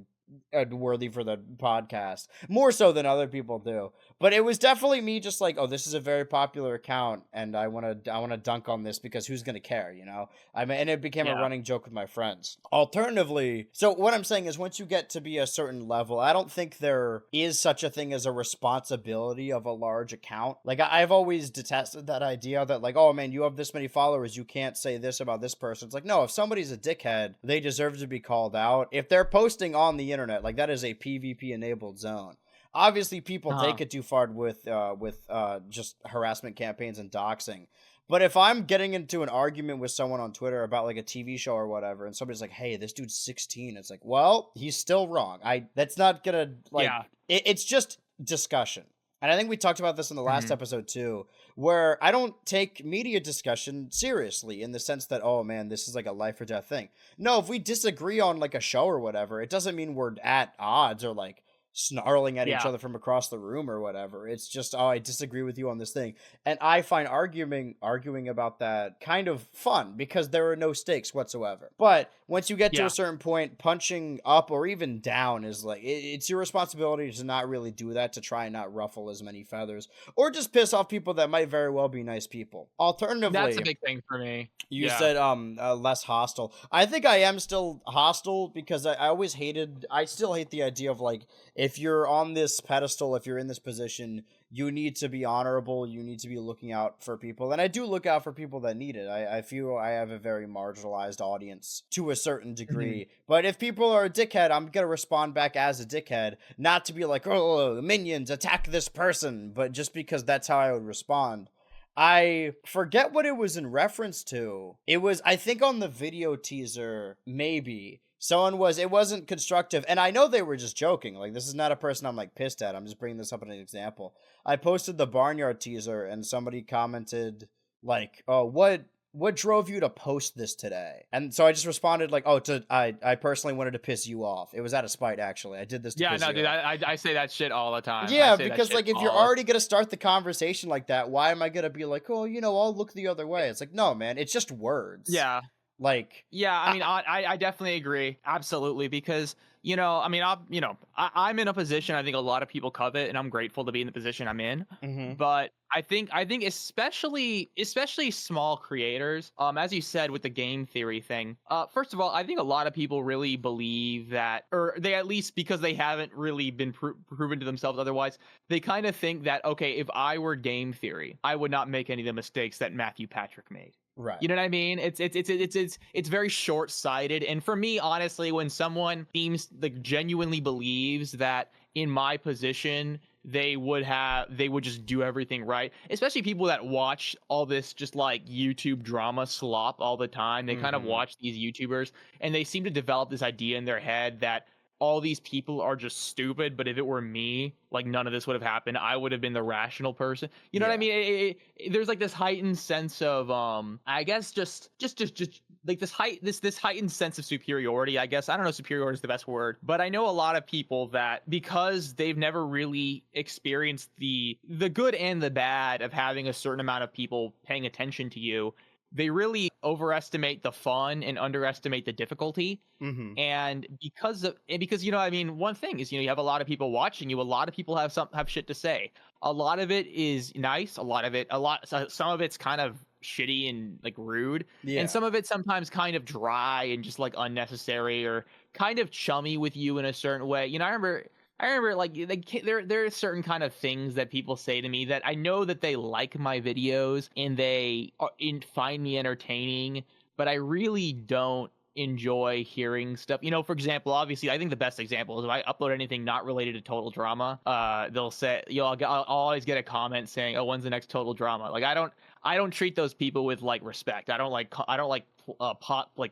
Speaker 1: worthy for the podcast, more so than other people do. But it was definitely me just like, oh, this is a very popular account and I want to dunk on this because who's going to care, you know? I mean, and it became a
Speaker 2: Yeah.
Speaker 1: running joke with my friends. Alternatively, so what I'm saying is once you get to be a certain level, I don't think there is such a thing as a responsibility of a large account. Like I've always detested that idea that like, oh man, you have this many followers, you can't say this about this person. It's like, no, if somebody's a dickhead, they deserve to be called out. If they're posting on the internet, like that is a PvP enabled zone. Obviously, people
Speaker 2: Uh huh.
Speaker 1: take it too far with just harassment campaigns and doxing. But if I'm getting into an argument with someone on Twitter about like a TV show or whatever, and somebody's like, "Hey, this dude's 16," it's like, well, he's still wrong. That's not gonna like.
Speaker 2: Yeah.
Speaker 1: It's just discussion. And I think we talked about this in the last
Speaker 2: Hmm.
Speaker 1: episode too, where I don't take media discussion seriously in the sense that, oh man, this is like a life or death thing. No, if we disagree on like a show or whatever, it doesn't mean we're at odds or like snarling at each
Speaker 2: Yeah.
Speaker 1: other from across the room or whatever. It's just, oh, I disagree with you on this thing. And I find arguing about that kind of fun because there are no stakes whatsoever. But once you get to a
Speaker 2: Yeah.
Speaker 1: certain point, punching up or even down is like it's your responsibility to not really do that, to try and not ruffle as many feathers or just piss off people that might very well be nice people.
Speaker 2: That's a
Speaker 1: Alternatively,
Speaker 2: big thing for me.
Speaker 1: you
Speaker 2: Yeah.
Speaker 1: said less hostile. I think I am still hostile because I always hated, I still hate the idea of like, if you're on this pedestal, if you're in this position, you need to be honorable, you need to be looking out for people. And I do look out for people that need it. I feel I have a very marginalized audience to a certain
Speaker 2: Hmm.
Speaker 1: degree. But if people are a dickhead, I'm gonna respond back as a dickhead, not to be like, oh, minions, attack this person, but just because that's how I would respond. I forget what it was in reference to. It was, I think, on the video teaser, maybe. It wasn't constructive. And I know they were just joking. Like, this is not a person I'm like pissed at. I'm just bringing this up as an example. I posted the Barnyard teaser and somebody commented, like, oh, what drove you to post this today? And so I just responded like, oh, I personally wanted to piss you off. It was out of spite, actually. I did this to
Speaker 2: Yeah.
Speaker 1: piss
Speaker 2: No,
Speaker 1: you
Speaker 2: dude.
Speaker 1: off.
Speaker 2: I say that shit all the time. I
Speaker 1: Yeah,
Speaker 2: say that
Speaker 1: because
Speaker 2: shit
Speaker 1: like if you're
Speaker 2: all.
Speaker 1: already gonna start the conversation like that, why am I gonna be like, oh, I'll look the other way? It's like, no, man, it's just words.
Speaker 2: Yeah.
Speaker 1: Like,
Speaker 2: Yeah, I
Speaker 1: I,
Speaker 2: mean, I definitely agree, absolutely, because I mean, I'm in a position I think a lot of people covet, and I'm grateful to be in the position I'm in.
Speaker 1: mm-hmm,
Speaker 2: But I think especially small creators, as you said with the game theory thing. First of all, I think a lot of people really believe that, or they at least because they haven't really been proven to themselves otherwise, they kind of think that okay, if I were game theory, I would not make any of the mistakes that Matthew Patrick made.
Speaker 1: Right.
Speaker 2: You know what I mean? It's very short-sighted. And for me, honestly, when someone seems like genuinely believes that in my position they would just do everything right, especially people that watch all this just like YouTube drama slop all the time. They kind of
Speaker 1: Mm-hmm.
Speaker 2: watch these YouTubers and they seem to develop this idea in their head that all these people are just stupid, but if it were me, like none of this would have happened. I would have been the rational person. You know what I
Speaker 1: Yeah.
Speaker 2: mean? There's like this heightened sense of I guess just like this heightened sense of superiority. I guess I don't know, superiority is the best word, but I know a lot of people that because they've never really experienced the good and the bad of having a certain amount of people paying attention to you, they really overestimate the fun and underestimate the difficulty.
Speaker 1: Mm-hmm.
Speaker 2: And because you know, I mean, one thing is, you know, you have a lot of people watching you, a lot of people have shit to say. A lot of it is nice, some of it's kind of shitty and like rude, and
Speaker 1: Yeah.
Speaker 2: some of it sometimes kind of dry and just like unnecessary or kind of chummy with you in a certain way. You know, I remember like there are certain kind of things that people say to me that I know that they like my videos and find me entertaining, but I really don't enjoy hearing stuff. You know, for example, obviously, I think the best example is if I upload anything not related to Total Drama, they'll say, I'll always get a comment saying, "Oh, when's the next Total Drama?" Like, I don't treat those people with like respect. I don't like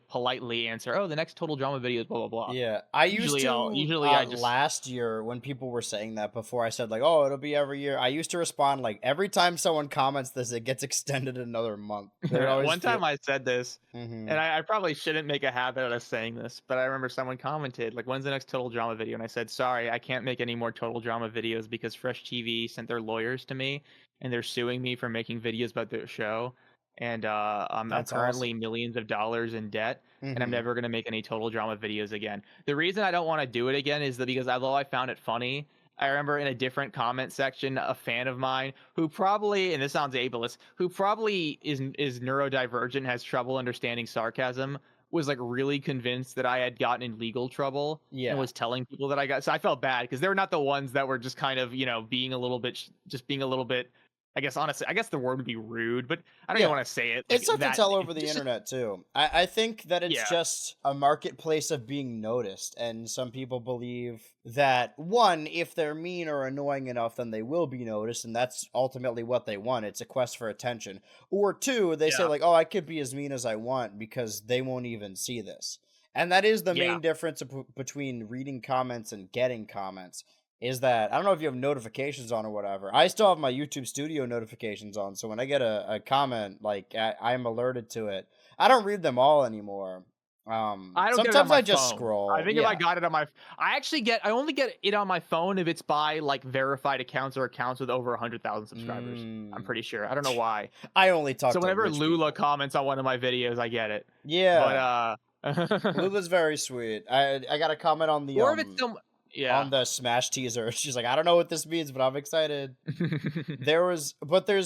Speaker 2: politely answer, "Oh, the next Total Drama video is blah blah blah."
Speaker 1: Yeah, I used
Speaker 2: Usually, I'll
Speaker 1: to
Speaker 2: usually I just
Speaker 1: last year when people were saying that before I said like, "Oh, it'll be every year." I used to respond like, every time someone comments this, it gets extended another month. They would always
Speaker 2: one
Speaker 1: feel.
Speaker 2: time I said this,
Speaker 1: Mm-hmm.
Speaker 2: and I probably shouldn't make a habit out of saying this, but I remember someone commented, like, when's the next Total Drama video? And I said, sorry, I can't make any more Total Drama videos because Fresh TV sent their lawyers to me, and they're suing me for making videos about their show. And I'm
Speaker 1: That's
Speaker 2: currently
Speaker 1: awesome.
Speaker 2: millions of dollars in debt, and I'm
Speaker 1: Mm-hmm.
Speaker 2: never going to make any Total Drama videos again. The reason I don't want to do it again is that because although I found it funny, I remember in a different comment section, a fan of mine who probably, and this sounds ableist, who probably is neurodivergent, has trouble understanding sarcasm, was like really convinced that I had gotten in legal trouble and
Speaker 1: Yeah.
Speaker 2: was telling people that I got. So I felt bad because they were not the ones that were just kind of, you know, being a little bit, just being a little bit. I guess honestly, I guess the word would be rude, but I don't even
Speaker 1: Yeah.
Speaker 2: want to say it like
Speaker 1: It's tough to
Speaker 2: that.
Speaker 1: tell over the
Speaker 2: Just
Speaker 1: internet too. I think that it's
Speaker 2: yeah,
Speaker 1: just a marketplace of being noticed, and some people believe that one, if they're mean or annoying enough, then they will be noticed, and that's ultimately what they want. It's a quest for attention. Or two, they say
Speaker 2: yeah,
Speaker 1: like, "Oh, I could be as mean as I want because they won't even see this." And that is the
Speaker 2: yeah.
Speaker 1: main difference between reading comments and getting comments. Is that I don't know if you have notifications on or whatever. I still have my YouTube Studio notifications on, so when I get a comment, like I'm alerted to it. I don't read them all anymore.
Speaker 2: I don't get it on
Speaker 1: Sometimes
Speaker 2: my
Speaker 1: I just
Speaker 2: phone. I
Speaker 1: scroll.
Speaker 2: think if I
Speaker 1: Yeah.
Speaker 2: got it on my, I only get it on my phone if it's by like verified accounts or accounts with over 100,000 subscribers. I'm
Speaker 1: Mm.
Speaker 2: pretty sure. I don't know why.
Speaker 1: I only talk
Speaker 2: So
Speaker 1: to
Speaker 2: whenever
Speaker 1: rich
Speaker 2: Lula
Speaker 1: people.
Speaker 2: comments on one of my videos, I get it. But
Speaker 1: Yeah, Lula's very sweet. I got a comment
Speaker 2: or if it's some, yeah.
Speaker 1: on the Smash teaser. She's like, I don't know what this means, but I'm excited. There's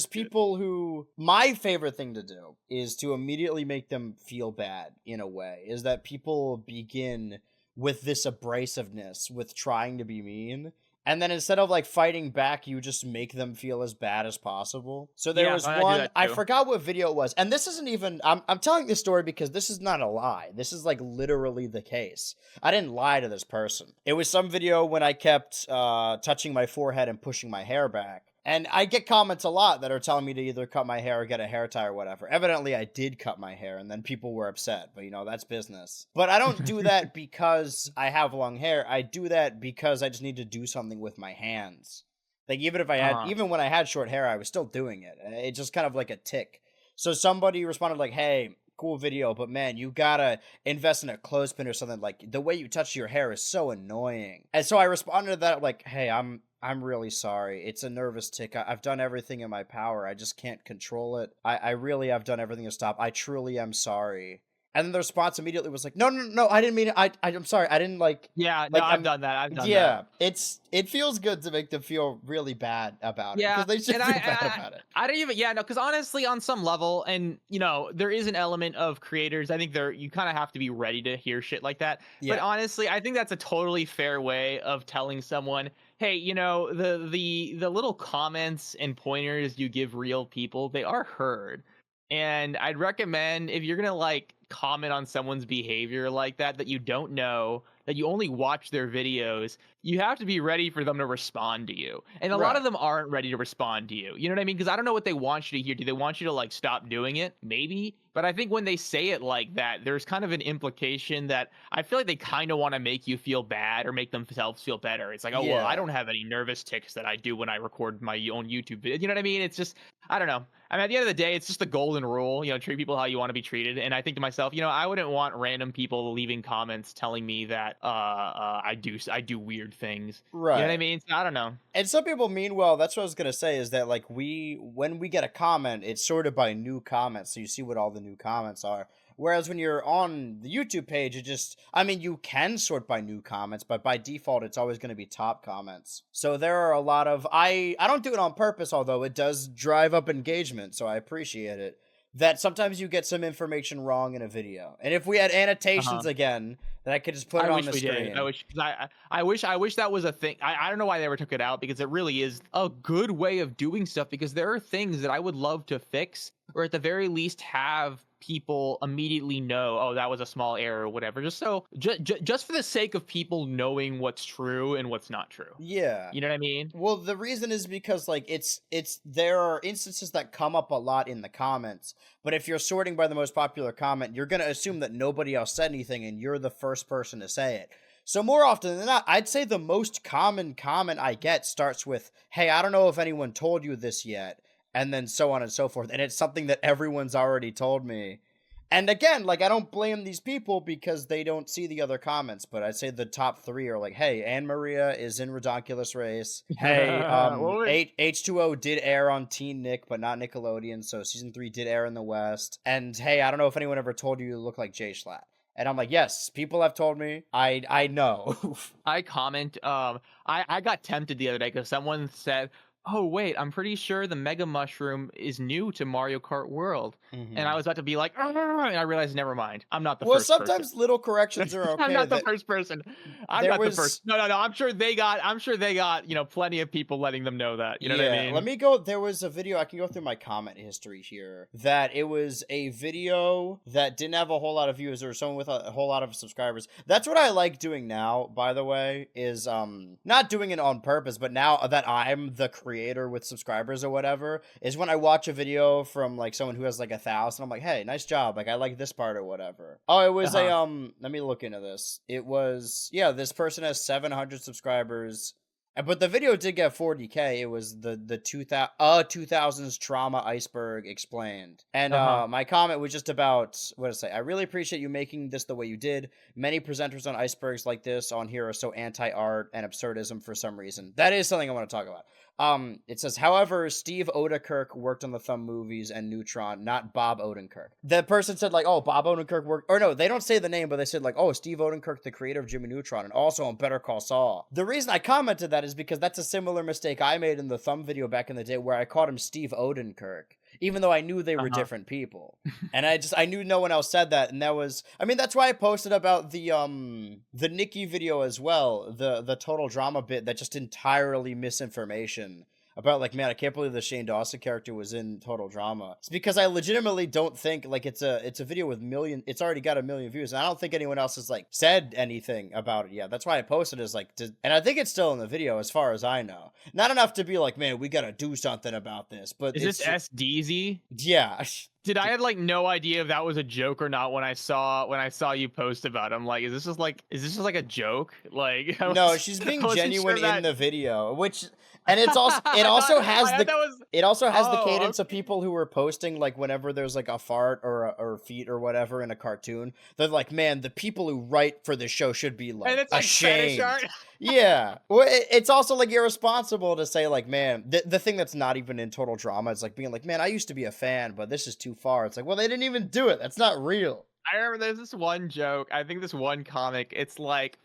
Speaker 1: people who, my favorite thing to do is to immediately make them feel bad in a way, is that people begin with this abrasiveness, with trying to be mean. And then instead of like fighting back, you just make them feel as bad as possible. So there
Speaker 2: Yeah,
Speaker 1: was
Speaker 2: I do
Speaker 1: one,
Speaker 2: that
Speaker 1: I
Speaker 2: too.
Speaker 1: forgot what video it was. And this isn't even, I'm telling this story because this is not a lie. This is like literally the case. I didn't lie to this person. It was some video when I kept touching my forehead and pushing my hair back. And I get comments a lot that are telling me to either cut my hair or get a hair tie or whatever. Evidently, I did cut my hair, and then people were upset. But, that's business. But I don't do that because I have long hair. I do that because I just need to do something with my hands. Like,
Speaker 2: Uh,
Speaker 1: even when I had short hair, I was still doing it. It's just kind of like a tick. So somebody responded like, hey, cool video, but man, you gotta invest in a clothespin or something. Like, the way you touch your hair is so annoying. And so I responded to that like, hey, I'm really sorry. It's a nervous tick. I've done everything in my power. I just can't control it. I really have done everything to stop. I truly am sorry. And then the response immediately was like, no, no, no, I didn't mean it. I'm sorry. I didn't
Speaker 2: yeah, no,
Speaker 1: like,
Speaker 2: I've
Speaker 1: I'm,
Speaker 2: done that. I've done that.
Speaker 1: yeah, it feels good to make them feel really bad about it
Speaker 2: Yeah,
Speaker 1: because they should
Speaker 2: and
Speaker 1: feel bad about it.
Speaker 2: I don't even yeah, no, because honestly, on some level, and you know, there is an element of creators. I think there you kind of have to be ready to hear shit like that. But
Speaker 1: Yeah.
Speaker 2: honestly, I think that's a totally fair way of telling someone, hey, you know, the little comments and pointers you give real people, they are heard. And I'd recommend if you're gonna like comment on someone's behavior like that you don't know, that you only watch their videos, you have to be ready for them to respond to you. And a lot of
Speaker 1: Right.
Speaker 2: them aren't ready to respond to you. You know what I mean? Because I don't know what they want you to hear. Do they want you to like stop doing it? Maybe. But I think when they say it like that, there's kind of an implication that I feel like they kind of want to make you feel bad or make themselves feel better. It's like, oh well, I
Speaker 1: Yeah.
Speaker 2: don't have any nervous tics that I do when I record my own YouTube video. You know what I mean? It's just I don't know. I mean, at the end of the day, it's just the golden rule, treat people how you want to be treated. And I think to myself, I wouldn't want random people leaving comments telling me that I do weird things. You know what I
Speaker 1: Right.
Speaker 2: mean? So I don't know.
Speaker 1: And some people mean well. That's what I was gonna say. Is that like when we get a comment, it's sorted by new comments, so you see what all the new comments are. Whereas when you're on the YouTube page, it just, I mean, you can sort by new comments, but by default, it's always going to be top comments. So there are a lot of, I don't do it on purpose, although it does drive up engagement, so I appreciate it. That sometimes you get some information wrong in a video, and if we had
Speaker 2: Uh-huh.
Speaker 1: annotations again, then I could just put
Speaker 2: I
Speaker 1: it on
Speaker 2: wish
Speaker 1: the
Speaker 2: we did. I
Speaker 1: screen.
Speaker 2: wish, 'cause I wish that was a thing. I don't know why they ever took it out because it really is a good way of doing stuff. Because there are things that I would love to fix, or at the very least have people immediately know, oh, that was a small error or whatever. Just so, just for the sake of people knowing what's true and what's not true.
Speaker 1: Yeah.
Speaker 2: You know what I mean?
Speaker 1: Well, the reason is because like it's there are instances that come up a lot in the comments, but if you're sorting by the most popular comment, you're going to assume that nobody else said anything and you're the first person to say it. So more often than not, I'd say the most common comment I get starts with, "Hey, I don't know if anyone told you this yet," and then so on and so forth, and it's something that everyone's already told me. And again, like I don't blame these people because they don't see the other comments, but I'd say the top three are like, "Hey, Anne Maria is in Redonkulous Race. Hey,
Speaker 2: Well,
Speaker 1: H2O did air on Teen Nick, but not Nickelodeon, so season 3 did air in the West. And hey, I don't know if anyone ever told you look like Jay Schlatt." And I'm like, "Yes, people have told me. I know."
Speaker 2: I comment. I got tempted the other day because someone said, "Oh wait, I'm pretty sure the Mega Mushroom is new to Mario Kart World," and I
Speaker 1: Mhm.
Speaker 2: was about to be like, "Ah," and I realized, never mind. I'm not the
Speaker 1: Well,
Speaker 2: first person.
Speaker 1: sometimes little corrections are
Speaker 2: I'm
Speaker 1: okay.
Speaker 2: not the
Speaker 1: That
Speaker 2: first person. I'm
Speaker 1: there
Speaker 2: not the first.
Speaker 1: was
Speaker 2: No, no, no. I'm sure they got plenty of people letting them know that. You know what I
Speaker 1: Yeah, let
Speaker 2: mean?
Speaker 1: me go. There was a video, I can go through my comment history here. That it was a video that didn't have a whole lot of views or someone with a whole lot of subscribers. That's what I like doing now, by the way, is not doing it on purpose, but now that I'm the creator with subscribers or whatever, is when I watch a video from like someone who has like 1,000, I'm like, "Hey, nice job. Like I like this part or whatever." Oh, it
Speaker 2: Uh
Speaker 1: was a
Speaker 2: huh.
Speaker 1: let me look into this. It was, yeah, this person has 700 subscribers, but the video did get 40K. It was the 2000s trauma iceberg explained. And
Speaker 2: Uh huh.
Speaker 1: my comment was just about what to say. "I really appreciate you making this the way you did. Many presenters on icebergs like this on here are so anti-art and absurdism for some reason." That is something I want to talk about. It says, "However, Steve Odekirk worked on the Thumb movies and Neutron, not Bob Odenkirk." The person said like, "Oh, Bob Odenkirk worked," or no, they don't say the name, but they said like, "Oh, Steve Odenkirk, the creator of Jimmy Neutron, and also on Better Call Saul." The reason I commented that is because that's a similar mistake I made in the Thumb video back in the day, where I called him Steve Odenkirk, even though I knew they
Speaker 2: Uh
Speaker 1: were
Speaker 2: huh.
Speaker 1: different people. And I knew no one else said that, and that was, I mean, that's why I posted about the Nikki video as well, the total drama bit that just entirely misinformation about like, man, I can't believe the Shane Dawson character was in Total Drama. It's because I legitimately don't think like it's a video with it's already got 1 million views, and I don't think anyone else has like said anything about it yet. That's why I posted is like, and I think it's still in the video as far as I know. Not enough to be like, man, we gotta do something about this, but
Speaker 2: Is this SDZ?
Speaker 1: yeah.
Speaker 2: Did I had like no idea if that was a joke or not when I saw you post about it. I'm like, is this just like a joke? Like
Speaker 1: No, she's
Speaker 2: I
Speaker 1: being
Speaker 2: wasn't
Speaker 1: genuine
Speaker 2: sure
Speaker 1: in
Speaker 2: that.
Speaker 1: the video, which, and it
Speaker 2: I
Speaker 1: also
Speaker 2: thought
Speaker 1: has
Speaker 2: I thought
Speaker 1: the
Speaker 2: that was.
Speaker 1: it also has the
Speaker 2: Oh,
Speaker 1: cadence of
Speaker 2: okay.
Speaker 1: people who are posting like whenever there's like a fart or feet or whatever in a cartoon. They're like, "Man, the people who write for this show should be
Speaker 2: And
Speaker 1: like
Speaker 2: it's like fetish
Speaker 1: ashamed."
Speaker 2: art.
Speaker 1: Yeah. Well, it's also like irresponsible to say like, "Man, the thing that's not even in Total Drama is like being like, 'Man, I used to be a fan, but this is too far.'" It's like, "Well, they didn't even do it. That's not real."
Speaker 2: I remember there's this one joke. I think this one comic. It's like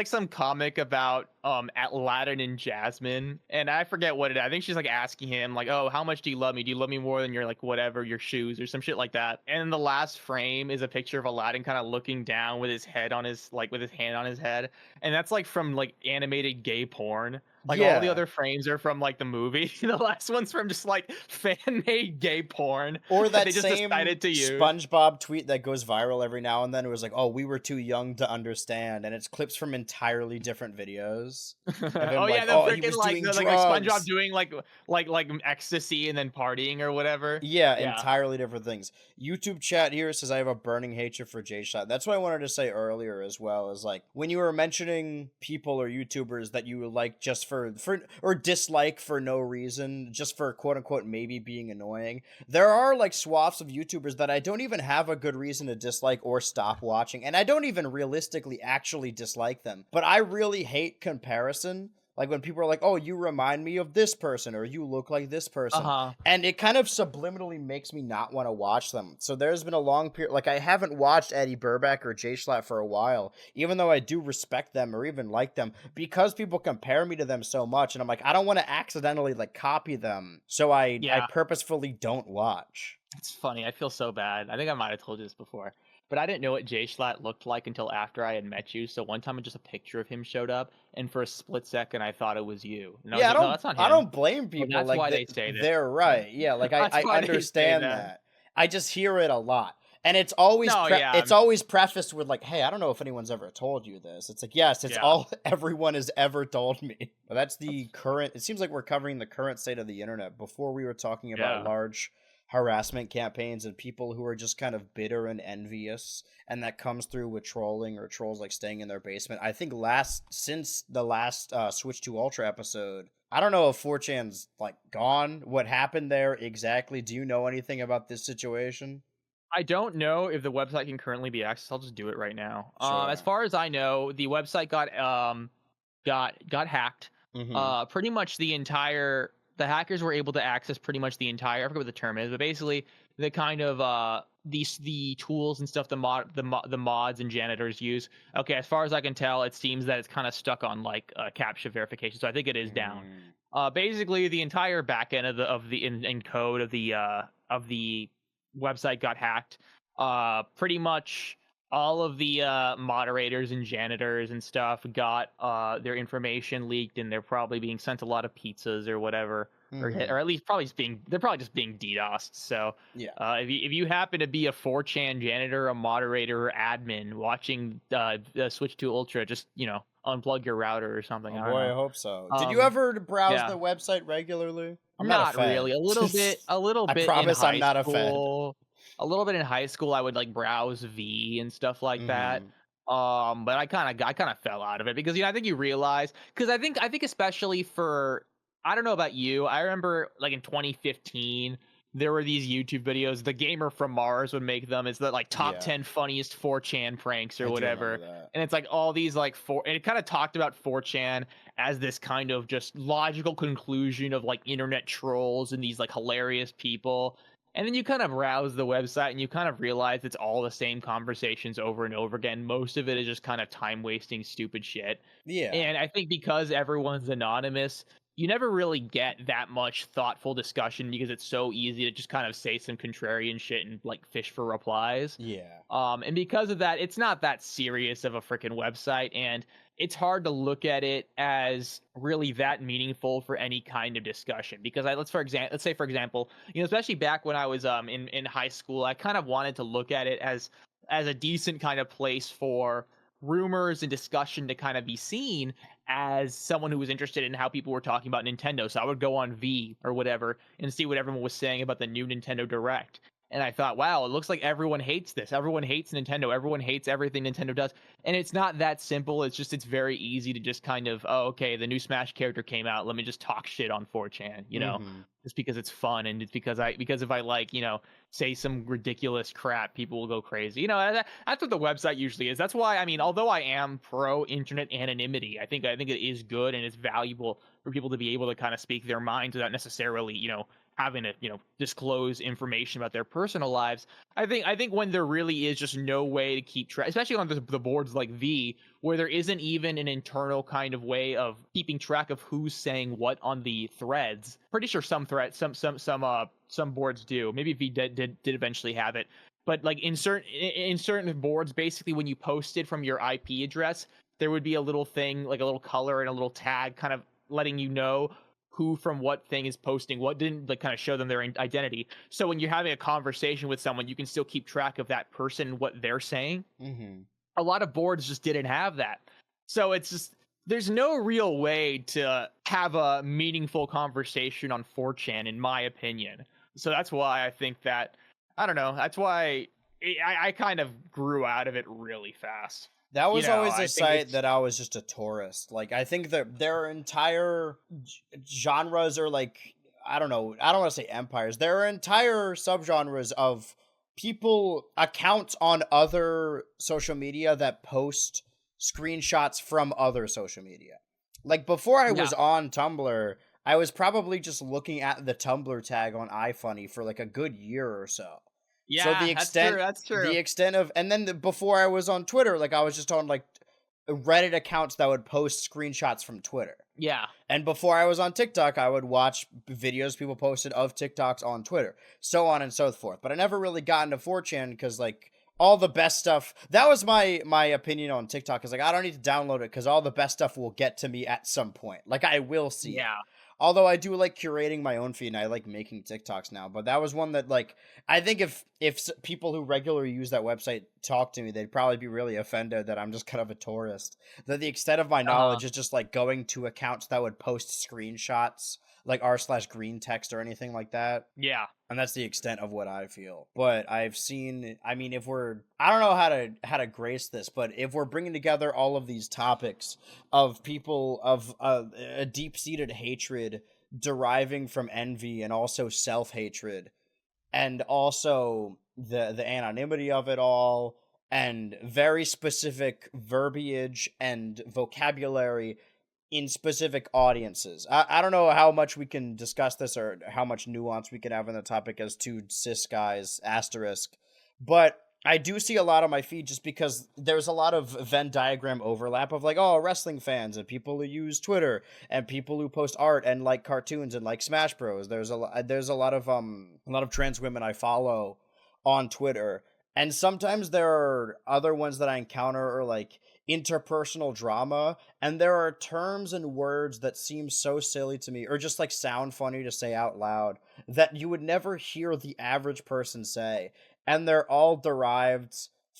Speaker 2: some comic about at Aladdin and Jasmine, and I forget what it. I think she's like asking him like, "Oh, how much do you love me? Do you love me more than your like whatever your shoes or some shit like that?" And the last frame is a picture of Aladdin kind of looking down with his head on his like with his hand on his head, and that's like from like animated gay porn. Like all the
Speaker 1: Yeah.
Speaker 2: other frames are from like the movie. The last one's from just like fan made gay porn
Speaker 1: Or
Speaker 2: that
Speaker 1: that
Speaker 2: they just
Speaker 1: same
Speaker 2: decided to use.
Speaker 1: SpongeBob tweet that goes viral every now and then. It was like, "Oh, we were too young to understand," and it's clips from entirely different videos of him
Speaker 2: Oh
Speaker 1: like,
Speaker 2: yeah, the
Speaker 1: "Oh, he
Speaker 2: freaking
Speaker 1: was doing
Speaker 2: like SpongeBob
Speaker 1: drugs."
Speaker 2: doing like ecstasy and then partying or whatever.
Speaker 1: Yeah,
Speaker 2: Yeah.
Speaker 1: entirely different things. YouTube chat here says I have a burning hatred for J Shot. That's what I wanted to say earlier as well. Is like when you were mentioning people or YouTubers that you like just for or dislike for no reason, just for quote unquote maybe being annoying. There are like swaths of YouTubers that I don't even have a good reason to dislike or stop watching, and I don't even realistically actually dislike them. But I really hate comparison. Like when people are like, "Oh, you remind me of this person," or "You look like this person."
Speaker 2: Uh-huh.
Speaker 1: And it kind of subliminally makes me not want to watch them. So there's been a long period, like I haven't watched Eddie Burback or Jay Schlatt for a while, even though I do respect them or even like them, because people compare me to them so much, and I'm like, I don't want to accidentally like copy them, so I
Speaker 2: Yeah,
Speaker 1: purposefully don't watch.
Speaker 2: it's funny. I feel so bad. I think I might have told you this before, but I didn't know what Jay Schlatt looked like until after I had met you. So one time, just a picture of him showed up, and for a split second, I thought it was you, and I was
Speaker 1: Yeah,
Speaker 2: like, "No, that's not
Speaker 1: I
Speaker 2: him."
Speaker 1: don't blame
Speaker 2: Oh,
Speaker 1: people.
Speaker 2: that's
Speaker 1: Like
Speaker 2: why they say that.
Speaker 1: they're right. Yeah, like
Speaker 2: That's
Speaker 1: I
Speaker 2: why they say
Speaker 1: understand
Speaker 2: that.
Speaker 1: that. I just hear it a lot. And
Speaker 2: No, yeah,
Speaker 1: it's always prefaced with like, "Hey, I don't know if anyone's ever told you this." It's like, "Yes, it's
Speaker 2: yeah.
Speaker 1: all everyone has ever told me." But that's the current, it seems like we're covering the current state of the internet. Before we were talking about
Speaker 2: Yeah.
Speaker 1: large harassment campaigns and people who are just kind of bitter and envious, and that comes through with trolling or trolls like staying in their basement. I think since the last Switch to Ultra episode, I don't know if 4chan's like gone. What happened there exactly? Do you know anything about this situation?
Speaker 2: I don't know if the website can currently be accessed. I'll just do it right now. As
Speaker 1: Sure.
Speaker 2: far as I know, the website got hacked.
Speaker 1: Mm-hmm.
Speaker 2: Pretty much the hackers were able to access pretty much the entire. I forget what the term is, but basically the kind of the tools and stuff the mods and janitors use. Okay, as far as I can tell, it seems that it's kind of stuck on like captcha verification. So I think it is down.
Speaker 1: Mm.
Speaker 2: Basically the entire back end of the in code of the website got hacked. Pretty much all of the moderators and janitors and stuff got their information leaked, and they're probably being sent a lot of pizzas or whatever,
Speaker 1: Mm-hmm.
Speaker 2: or at least probably just being they're probably just being DDoSed. So
Speaker 1: Yeah.
Speaker 2: if you happen to be a 4chan janitor, a moderator, or admin watching Switch to Ultra, just unplug your router or something.
Speaker 1: Oh
Speaker 2: I don't
Speaker 1: boy, I
Speaker 2: know.
Speaker 1: hope so. Did you
Speaker 2: Um,
Speaker 1: ever browse
Speaker 2: yeah.
Speaker 1: the website regularly? I'm not a
Speaker 2: Not
Speaker 1: fan.
Speaker 2: really. A little
Speaker 1: I
Speaker 2: bit in
Speaker 1: promise I'm
Speaker 2: high
Speaker 1: not a fan.
Speaker 2: school. A little bit in high school, I would like browse V and stuff like that.
Speaker 1: Mm-hmm.
Speaker 2: But I kind of fell out of it because I think you realize because I think especially for I don't know about you. I remember like in 2015 there were these YouTube videos. The gamer from Mars would make them. It's the like top
Speaker 1: Yeah,
Speaker 2: 10 funniest 4chan pranks or
Speaker 1: I do remember
Speaker 2: whatever.
Speaker 1: that.
Speaker 2: And it's like all these like and it kind of talked about 4chan as this kind of just logical conclusion of like internet trolls and these like hilarious people. And then you kind of browse the website and you kind of realize it's all the same conversations over and over again. Most of it is just kind of time wasting, stupid shit.
Speaker 1: Yeah.
Speaker 2: And I think because everyone's anonymous, you never really get that much thoughtful discussion because it's so easy to just kind of say some contrarian shit and like fish for replies.
Speaker 1: Yeah.
Speaker 2: And because of that, it's not that serious of a freaking website, and it's hard to look at it as really that meaningful for any kind of discussion. Because let's say for example, especially back when I was in high school, I kind of wanted to look at it as a decent kind of place for rumors and discussion to kind of be seen as someone who was interested in how people were talking about Nintendo. So I would go on V or whatever and see what everyone was saying about the new Nintendo Direct. And I thought, wow, it looks like everyone hates this. Everyone hates Nintendo. Everyone hates everything Nintendo does. And it's not that simple. It's very easy to just kind of, oh, okay, the new Smash character came out. Let me just talk shit on 4chan,
Speaker 1: Mm-hmm.
Speaker 2: just because it's fun. And it's because if I like, say some ridiculous crap, people will go crazy. That's what the website usually is. That's why, I mean, although I am pro internet anonymity, I think it is good and it's valuable for people to be able to kind of speak their minds without necessarily, having to, disclose information about their personal lives. I think when there really is just no way to keep track, especially on the boards like V, where there isn't even an internal kind of way of keeping track of who's saying what on the threads. Pretty sure some threads, some boards do. Maybe V did eventually have it, but like in certain boards, basically when you posted from your IP address, there would be a little thing, like a little color and a little tag, kind of letting you know who from what thing is posting what, didn't like kind of show them their identity. So when you're having a conversation with someone, you can still keep track of that person, what they're saying.
Speaker 1: Mm-hmm.
Speaker 2: A lot of boards just didn't have that. So it's just, there's no real way to have a meaningful conversation on 4chan, in my opinion. So that's why I think that, I don't know, that's why I kind of grew out of it really fast.
Speaker 1: That was always
Speaker 2: I
Speaker 1: a
Speaker 2: think
Speaker 1: site
Speaker 2: it's,
Speaker 1: that I was just a tourist. Like, I think that their entire genres are like, I don't know, I don't want to say empires. There are entire subgenres of people, accounts on other social media that post screenshots from other social media. Like, before I
Speaker 2: yeah,
Speaker 1: was on Tumblr, I was probably just looking at the Tumblr tag on iFunny for like a good year or so. So
Speaker 2: yeah, that's true, that's true.
Speaker 1: the extent of, and then before I was on Twitter, like I was just on like Reddit accounts that would post screenshots from Twitter.
Speaker 2: Yeah,
Speaker 1: And before I was on TikTok, I would watch videos people posted of TikToks on Twitter, so on and so forth. But I never really got into 4chan because like all the best stuff, that was my opinion on TikTok, is like I don't need to download it because all the best stuff will get to me at some point. Like I will see it.
Speaker 2: yeah.
Speaker 1: Although I do like curating my own feed and I like making TikToks now, but that was one that like I think if people who regularly use that website talk to me, they'd probably be really offended that I'm just kind of a tourist. That the extent of my
Speaker 2: Uh-huh.
Speaker 1: knowledge is just like going to accounts that would post screenshots like r/green text or anything like that.
Speaker 2: Yeah.
Speaker 1: And that's the extent of what I feel. But I've seen, I mean, if we're, I don't know how to grace this, but if we're bringing together all of these topics of people of a deep-seated hatred deriving from envy and also self-hatred, and also the anonymity of it all, and very specific verbiage and vocabulary in specific audiences. I don't know how much we can discuss this or how much nuance we can have in the topic as two cis guys, asterisk, but I do see a lot on my feed just because there's a lot of Venn diagram overlap of like, oh, wrestling fans and people who use Twitter and people who post art and like cartoons and like Smash Bros. There's a lot of trans women I follow on Twitter, and sometimes there are other ones that I encounter or like interpersonal drama, and there are terms and words that seem so silly to me or just like sound funny to say out loud that you would never hear the average person say, and they're all derived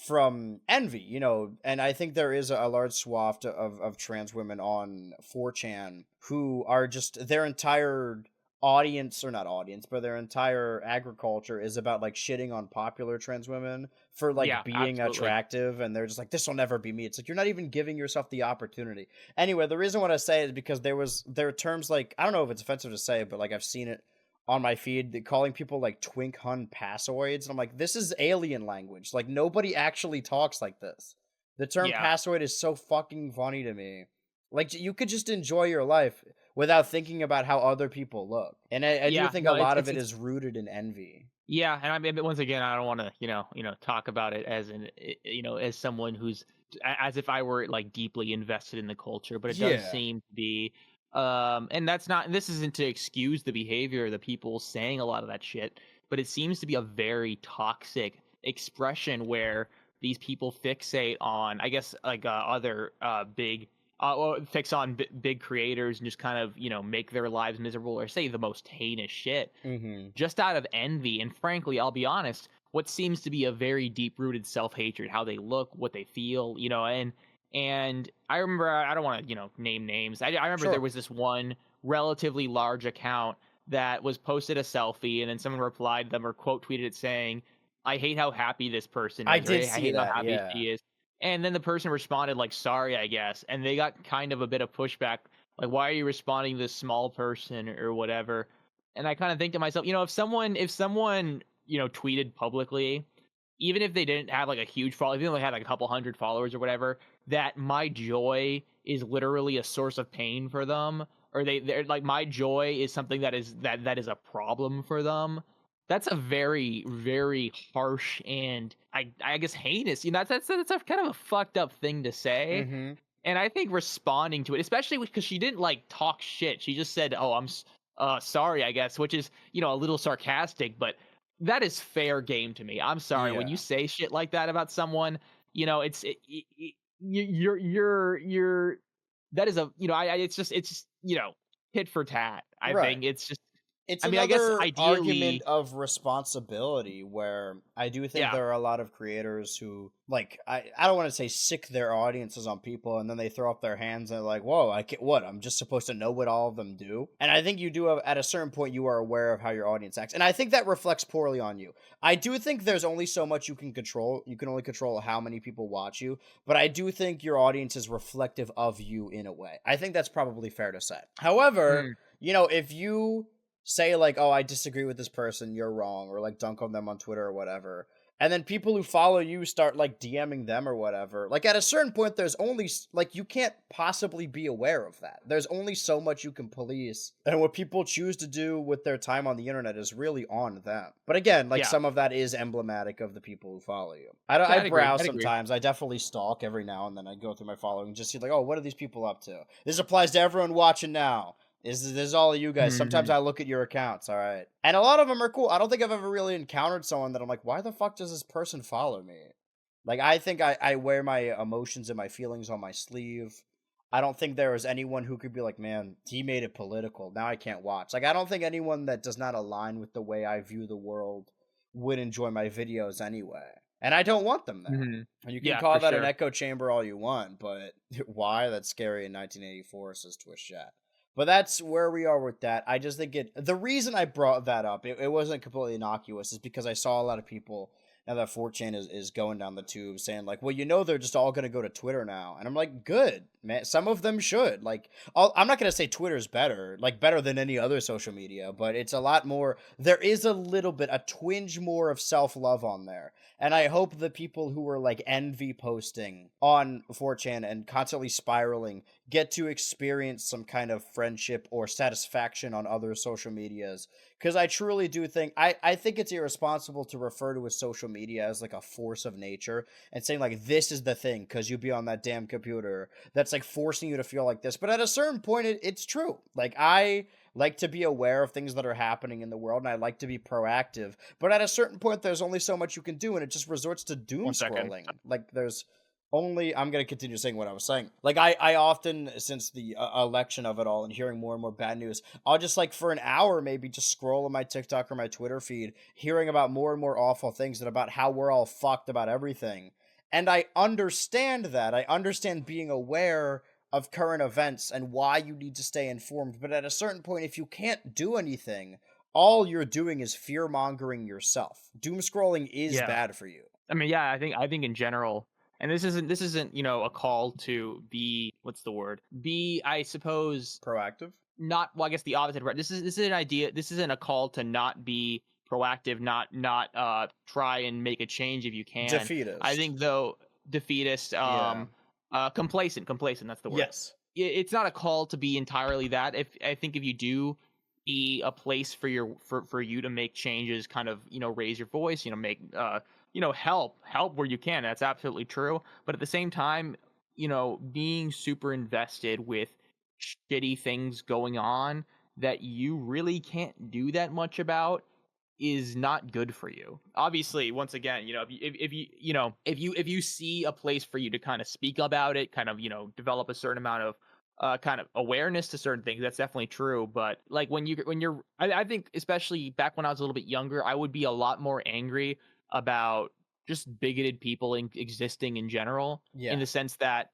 Speaker 1: from envy, and I think there is a large swath of trans women on 4chan who are just their entire audience, or not audience, but their entire agriculture is about like shitting on popular trans women for like
Speaker 2: Yeah,
Speaker 1: being
Speaker 2: absolutely.
Speaker 1: attractive, and they're just like, this will never be me. It's like you're not even giving yourself the opportunity. Anyway, the reason what I say is because there are terms like, I don't know if it's offensive to say, but like I've seen it on my feed calling people like twink hun passoids, and I'm like, this is alien language. Like nobody actually talks like this. The term
Speaker 2: Yeah.
Speaker 1: passoid is so fucking funny to me. Like you could just enjoy your life without thinking about how other people look. And I do
Speaker 2: Yeah.
Speaker 1: think a
Speaker 2: No,
Speaker 1: lot of it is rooted in envy.
Speaker 2: yeah, and I mean, but once again, I don't want to, talk about it as as someone who's as if I were like deeply invested in the culture, but it does
Speaker 1: Yeah.
Speaker 2: seem to be, and this isn't to excuse the behavior of the people saying a lot of that shit, but it seems to be a very toxic expression where these people fixate on, I guess, like other big well, fix on big creators and just kind of make their lives miserable or say the most heinous shit
Speaker 1: Mm-hmm.
Speaker 2: just out of envy. And frankly, I'll be honest, what seems to be a very deep rooted self hatred, how they look, what they feel, and I remember, I don't want to name names. I remember there
Speaker 1: Sure.
Speaker 2: was this one relatively large account that was posted a selfie, and then someone replied to them or quote tweeted it saying, "I hate how happy this person
Speaker 1: I
Speaker 2: is," or
Speaker 1: did
Speaker 2: "I
Speaker 1: see
Speaker 2: hate how
Speaker 1: that,
Speaker 2: happy
Speaker 1: yeah.
Speaker 2: she is." And then the person responded like, "Sorry, I guess," and they got kind of a bit of pushback, like, "Why are you responding to this small person or whatever?" And I kind of think to myself, if someone tweeted publicly, even if they didn't have like a huge follow, even if they had like a couple hundred followers or whatever, that my joy is literally a source of pain for them, or they're like, my joy is something that is a problem for them. That's a very, very harsh and I guess heinous. That's a kind of a fucked up thing to say.
Speaker 1: Mm-hmm.
Speaker 2: And I think responding to it, especially because she didn't like talk shit. She just said, "Oh, sorry," I guess, which is a little sarcastic, but that is fair game to me. I'm sorry when you
Speaker 1: Yeah.
Speaker 2: say shit like that about someone. You're that is a it's just tit for tat. I
Speaker 1: Right.
Speaker 2: think it's just.
Speaker 1: It's
Speaker 2: I mean, I guess
Speaker 1: another argument
Speaker 2: ideally,
Speaker 1: of responsibility where I do think
Speaker 2: yeah.
Speaker 1: there are a lot of creators who, like, I don't want to say sick their audiences on people and then they throw up their hands and they're like, whoa, I can't, what? I'm just supposed to know what all of them do? And I think you do have, at a certain point, you are aware of how your audience acts. And I think that reflects poorly on you. I do think there's only so much you can control. You can only control how many people watch you. But I do think your audience is reflective of you in a way. I think that's probably fair to say. However,
Speaker 2: Mm,
Speaker 1: if you say like, "Oh, I disagree with this person, you're wrong," or like dunk on them on Twitter or whatever. And then people who follow you start like DMing them or whatever. Like at a certain point there's only like you can't possibly be aware of that. There's only so much you can police. And what people choose to do with their time on the internet is really on them. But again, like
Speaker 2: yeah.
Speaker 1: some of that is emblematic of the people who follow you. I don't,
Speaker 2: Yeah,
Speaker 1: I
Speaker 2: I'd agree.
Speaker 1: browse
Speaker 2: I'd agree.
Speaker 1: sometimes. I definitely stalk every now and then. I go through my following and just see like, "Oh, what are these people up to?" This applies to everyone watching now. This is all of you guys. Sometimes
Speaker 2: Mhm.
Speaker 1: I look at your accounts, all right. And a lot of them are cool. I don't think I've ever really encountered someone that I'm like, why the fuck does this person follow me? Like, I think I wear my emotions and my feelings on my sleeve. I don't think there is anyone who could be like, man, he made it political. Now I can't watch. Like, I don't think anyone that does not align with the way I view the world would enjoy my videos anyway. And I don't want them there.
Speaker 2: Mhm.
Speaker 1: And you can
Speaker 2: Yeah,
Speaker 1: call
Speaker 2: for
Speaker 1: that an
Speaker 2: sure.
Speaker 1: echo chamber all you want, but why? That's scary in 1984, says Twitch Chat. But that's where we are with that. I just think the reason I brought that up, it wasn't completely innocuous, is because I saw a lot of people now that 4chan is going down the tube saying like, well, they're just all going to go to Twitter now. And I'm like, good, man. Some of them should. Like, I'm not going to say Twitter's better, like better than any other social media, but it's a lot more, there is a little bit, a twinge more of self-love on there. And I hope the people who were like envy posting on 4chan and constantly spiraling get to experience some kind of friendship or satisfaction on other social medias, because I truly do think I think it's irresponsible to refer to a social media as like a force of nature and saying like this is the thing because you be on that damn computer that's like forcing you to feel like this. But at a certain point it's true. Like I like to be aware of things that are happening in the world and I like to be proactive, but at a certain point there's only so much you can do and it just resorts to doom
Speaker 2: 1 second.
Speaker 1: scrolling. Like there's only, I'm going to continue saying what I was saying. Like I often, since the election of it all and hearing more and more bad news, I'll just like for an hour maybe just scroll on my TikTok or my Twitter feed, hearing about more and more awful things and about how we're all fucked about everything. And I understand that. I understand being aware of current events and why you need to stay informed. But at a certain point, if you can't do anything, all you're doing is fear mongering yourself. Doom scrolling is
Speaker 2: Yeah.
Speaker 1: bad for you.
Speaker 2: I mean, yeah, I think in general, and this isn't a call to be, what's the word? Be, I suppose,
Speaker 1: Proactive?
Speaker 2: not, well, I guess the opposite. Right? This is an idea. This isn't a call to not be proactive, not try and make a change if you can. I
Speaker 1: Defeatist.
Speaker 2: think though, defeatist,
Speaker 1: Yeah.
Speaker 2: complacent. That's the word.
Speaker 1: Yes.
Speaker 2: It's not a call to be entirely that. If I think if you do be a place for for you to make changes, kind of raise your voice, make help where you can. That's absolutely true. But at the same time, being super invested with shitty things going on that you really can't do that much about is not good for you. Obviously, once again, if you see a place for you to kind of speak about it, kind of develop a certain amount of kind of awareness to certain things, that's definitely true. But like I think especially back when I was a little bit younger, I would be a lot more angry about just bigoted people existing in general, in
Speaker 1: Yeah.
Speaker 2: the sense that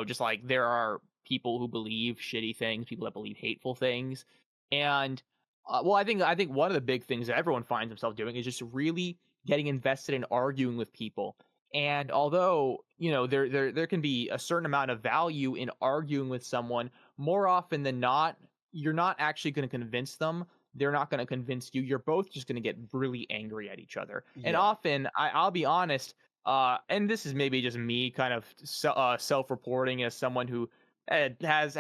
Speaker 2: just like there are people who believe shitty things, people that believe hateful things, and well, I think one of the big things that everyone finds themselves doing is just really getting invested in arguing with people. And although there can be a certain amount of value in arguing with someone, more often than not, you're not actually going to convince them. They're not going to convince you. You're both just going to get really angry at each other. And
Speaker 1: Yeah.
Speaker 2: often, I'll be honest, and this is maybe just me kind of self-reporting as someone who has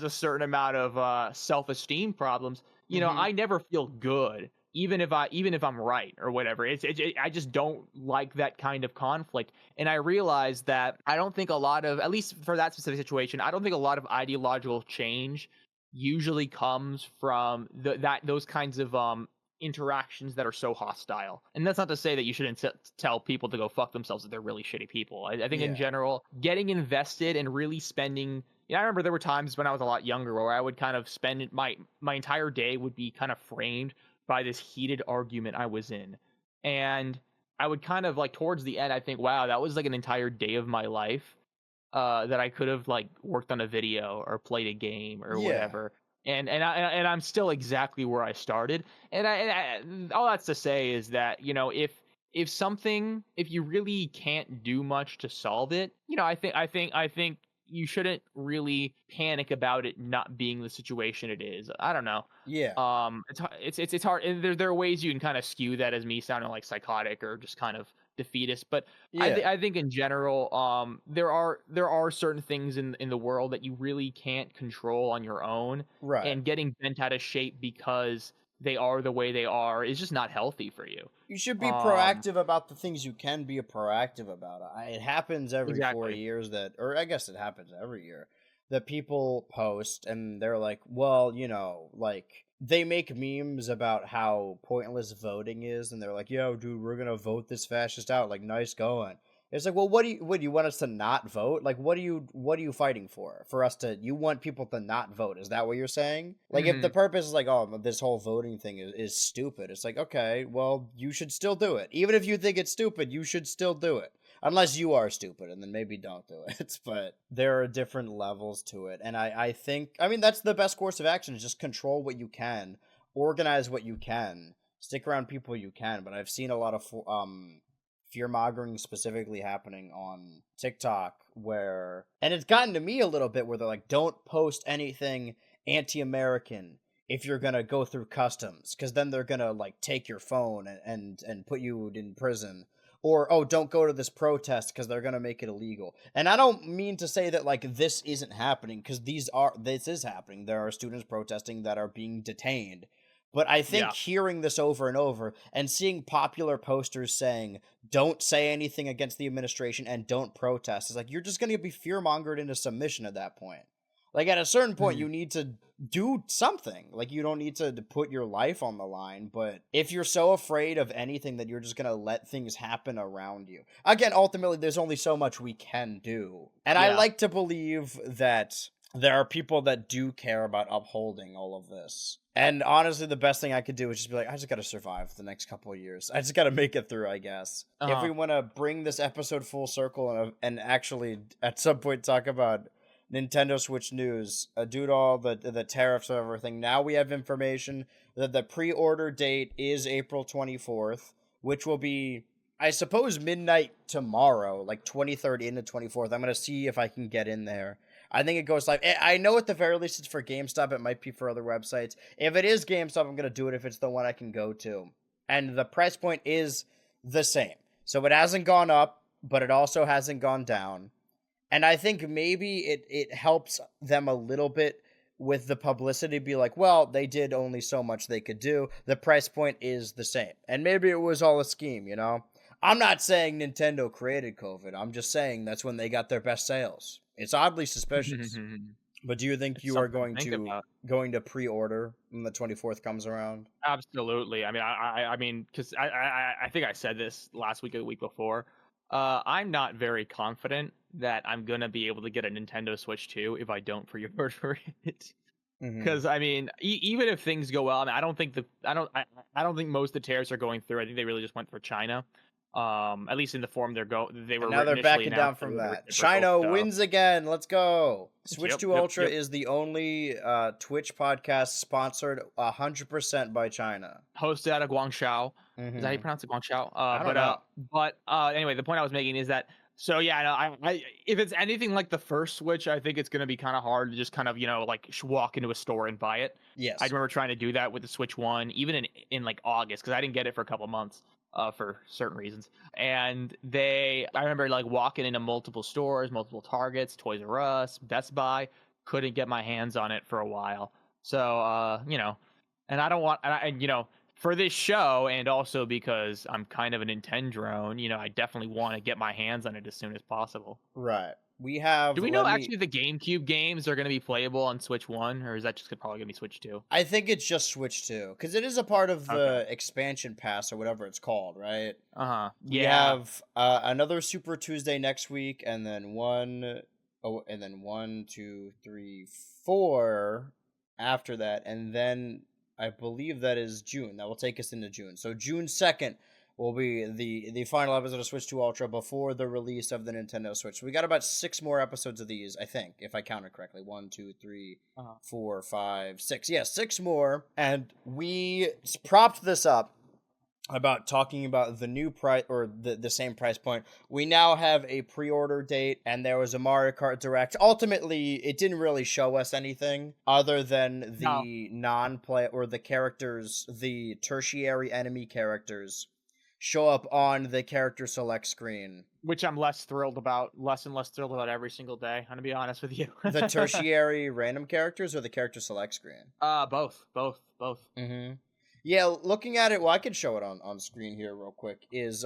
Speaker 2: a certain amount of self-esteem problems,
Speaker 1: Hmm.
Speaker 2: I never feel good, even if I'm right or whatever. I just don't like that kind of conflict. And I realize that I don't think a lot of, at least for that specific situation, I don't think a lot of ideological change usually comes from those kinds of interactions that are so hostile. And that's not to say that you shouldn't tell people to go fuck themselves if they're really shitty people. I think in
Speaker 1: Yeah.
Speaker 2: general, getting invested and really spending. I remember there were times when I was a lot younger where I would kind of spend my entire day would be kind of framed by this heated argument I was in. And I would kind of like towards the end, I think, wow, that was like an entire day of my life that I could have like worked on a video or played a game or
Speaker 1: Yeah.
Speaker 2: whatever. And I'm still exactly where I started. All that's to say is that if you really can't do much to solve it, I think you shouldn't really panic about it not being the situation it is. I don't know.
Speaker 1: Yeah.
Speaker 2: It's hard. And there are ways you can kind of skew that as me sounding like psychotic or just kind of defeatist, but
Speaker 1: Yeah.
Speaker 2: I think in general, there are certain things in the world that you really can't control on your own,
Speaker 1: Right.
Speaker 2: and getting bent out of shape because they are the way they are is just not healthy for you.
Speaker 1: You should be
Speaker 2: Um,
Speaker 1: proactive about the things you can be proactive about. It happens every four
Speaker 2: exactly.
Speaker 1: years that, or I guess it happens every year, that people post and they're like, well, like they make memes about how pointless voting is, and they're like, yo, dude, we're gonna vote this fascist out. Like, nice going. It's like, well, what do you want us to not vote? Like, what are you fighting for? For us to, you want people to not vote? Is that what you're saying? Like, if the
Speaker 2: Hmm.
Speaker 1: purpose is like, oh, this whole voting thing is stupid, it's like, okay, well, you should still do it. Even if you think it's stupid, you should still do it. Unless you are stupid, and then maybe don't do it. But there are different levels to it. And I think, I mean, that's the best course of action is just control what you can, organize what you can, stick around people you can. But I've seen a lot of fear mongering specifically happening on TikTok where, and it's gotten to me a little bit where they're like, don't post anything anti-American if you're gonna go through customs, because then they're gonna like take your phone and put you in prison. Or, oh, don't go to this protest because they're gonna make it illegal. And I don't mean to say that like this isn't happening, because this is happening. There are students protesting that are being detained. But I think
Speaker 2: Yeah.
Speaker 1: hearing this over and over and seeing popular posters saying, don't say anything against the administration and don't protest, is like, you're just going to be fear mongered into submission at that point. Like, at a certain point,
Speaker 2: Mhm.
Speaker 1: you need to do something. Like, you don't need to put your life on the line. But if you're so afraid of anything that you're just going to let things happen around you, again, ultimately, there's only so much we can do. And I
Speaker 2: Yeah.
Speaker 1: like to believe that there are people that do care about upholding all of this. And honestly, the best thing I could do is just be like, I just got to survive the next couple of years. I just got to make it through, I guess. If we
Speaker 2: Uh-huh.
Speaker 1: want to bring this episode full circle and actually at some point talk about Nintendo Switch news, due to all the tariffs and everything, now we have information that the pre-order date is April 24th, which will be, I suppose, midnight tomorrow, like 23rd into 24th. I'm going to see if I can get in there. I think it goes live. I know at the very least it's for GameStop. It might be for other websites. If it is GameStop, I'm going to do it if it's the one I can go to. And the price point is the same. So it hasn't gone up, but it also hasn't gone down. And I think maybe it helps them a little bit with the publicity, be like, well, they did only so much they could do. The price point is the same. And maybe it was all a scheme, you know? I'm not saying Nintendo created COVID. I'm just saying that's when they got their best sales. It's oddly suspicious. But do you think
Speaker 2: It's
Speaker 1: you are
Speaker 2: something to
Speaker 1: going
Speaker 2: think
Speaker 1: to
Speaker 2: about.
Speaker 1: pre-order when the 24th comes around?
Speaker 2: Absolutely. I mean, because I think I said this last week or the week before. I'm not very confident that I'm gonna be able to get a Nintendo Switch 2 if I don't pre-order it.
Speaker 1: Mhm.
Speaker 2: Because I mean, even if things go well, I mean, I don't think most of the tariffs are going through. I think they really just went for China. At least in the form they
Speaker 1: And
Speaker 2: were
Speaker 1: now they're
Speaker 2: initially
Speaker 1: backing
Speaker 2: announced
Speaker 1: down
Speaker 2: that
Speaker 1: from
Speaker 2: were the
Speaker 1: that.
Speaker 2: reciprocal
Speaker 1: China
Speaker 2: stuff.
Speaker 1: wins again. Let's go. Switch
Speaker 2: Yep,
Speaker 1: 2
Speaker 2: yep,
Speaker 1: Ultra
Speaker 2: yep.
Speaker 1: is the only Twitch podcast sponsored 100% by China.
Speaker 2: Hosted out of Guangzhou. Is that how you
Speaker 1: Mhm.
Speaker 2: pronounce it, Guangzhou?
Speaker 1: I don't know.
Speaker 2: Anyway, the point I was making is that so yeah, no, if it's anything like the first Switch, I think it's gonna be kind of hard to just kind of like walk into a store and buy it. I
Speaker 1: Yes.
Speaker 2: remember trying to do that with the Switch One, even in like August, because I didn't get it for a couple months. for certain reasons. And I remember like walking into multiple stores, multiple Targets, Toys R Us, Best Buy, couldn't get my hands on it for a while. So, and I don't want, and for this show, and also because I'm kind of a Nintendrone, I definitely want to get my hands on it as soon as possible.
Speaker 1: Right. We have,
Speaker 2: Do we know
Speaker 1: let me,
Speaker 2: actually the GameCube games are going to be playable on Switch 1, or is that just probably going to be Switch 2?
Speaker 1: I think it's just Switch 2 because it is a part of
Speaker 2: Okay.
Speaker 1: the expansion pass or whatever it's called, right?
Speaker 2: Uh-huh.
Speaker 1: We
Speaker 2: Yeah.
Speaker 1: have another Super Tuesday next week, and then one, two, three, four after that, and then I believe that is June. That will take us into June. So June 2nd will be the final episode of Switch 2 Ultra before the release of the Nintendo Switch. We got about 6 more episodes of these, I think, if I counted correctly. 1, 2, 3,
Speaker 2: Uh-huh.
Speaker 1: 4, 5, 6. Yeah, 6 more. And we propped this up about talking about the new price or the same price point. We now have a pre-order date, and there was a Mario Kart Direct. Ultimately, it didn't really show us anything other than
Speaker 2: No.
Speaker 1: the non-play or the characters, the tertiary enemy characters show up on the character select screen.
Speaker 2: Which I'm less and less thrilled about every single day. I'm gonna be honest with you.
Speaker 1: The tertiary random characters or the character select screen?
Speaker 2: Both.
Speaker 1: Mm-hmm. Yeah, looking at it, well, I could show it on screen here real quick, is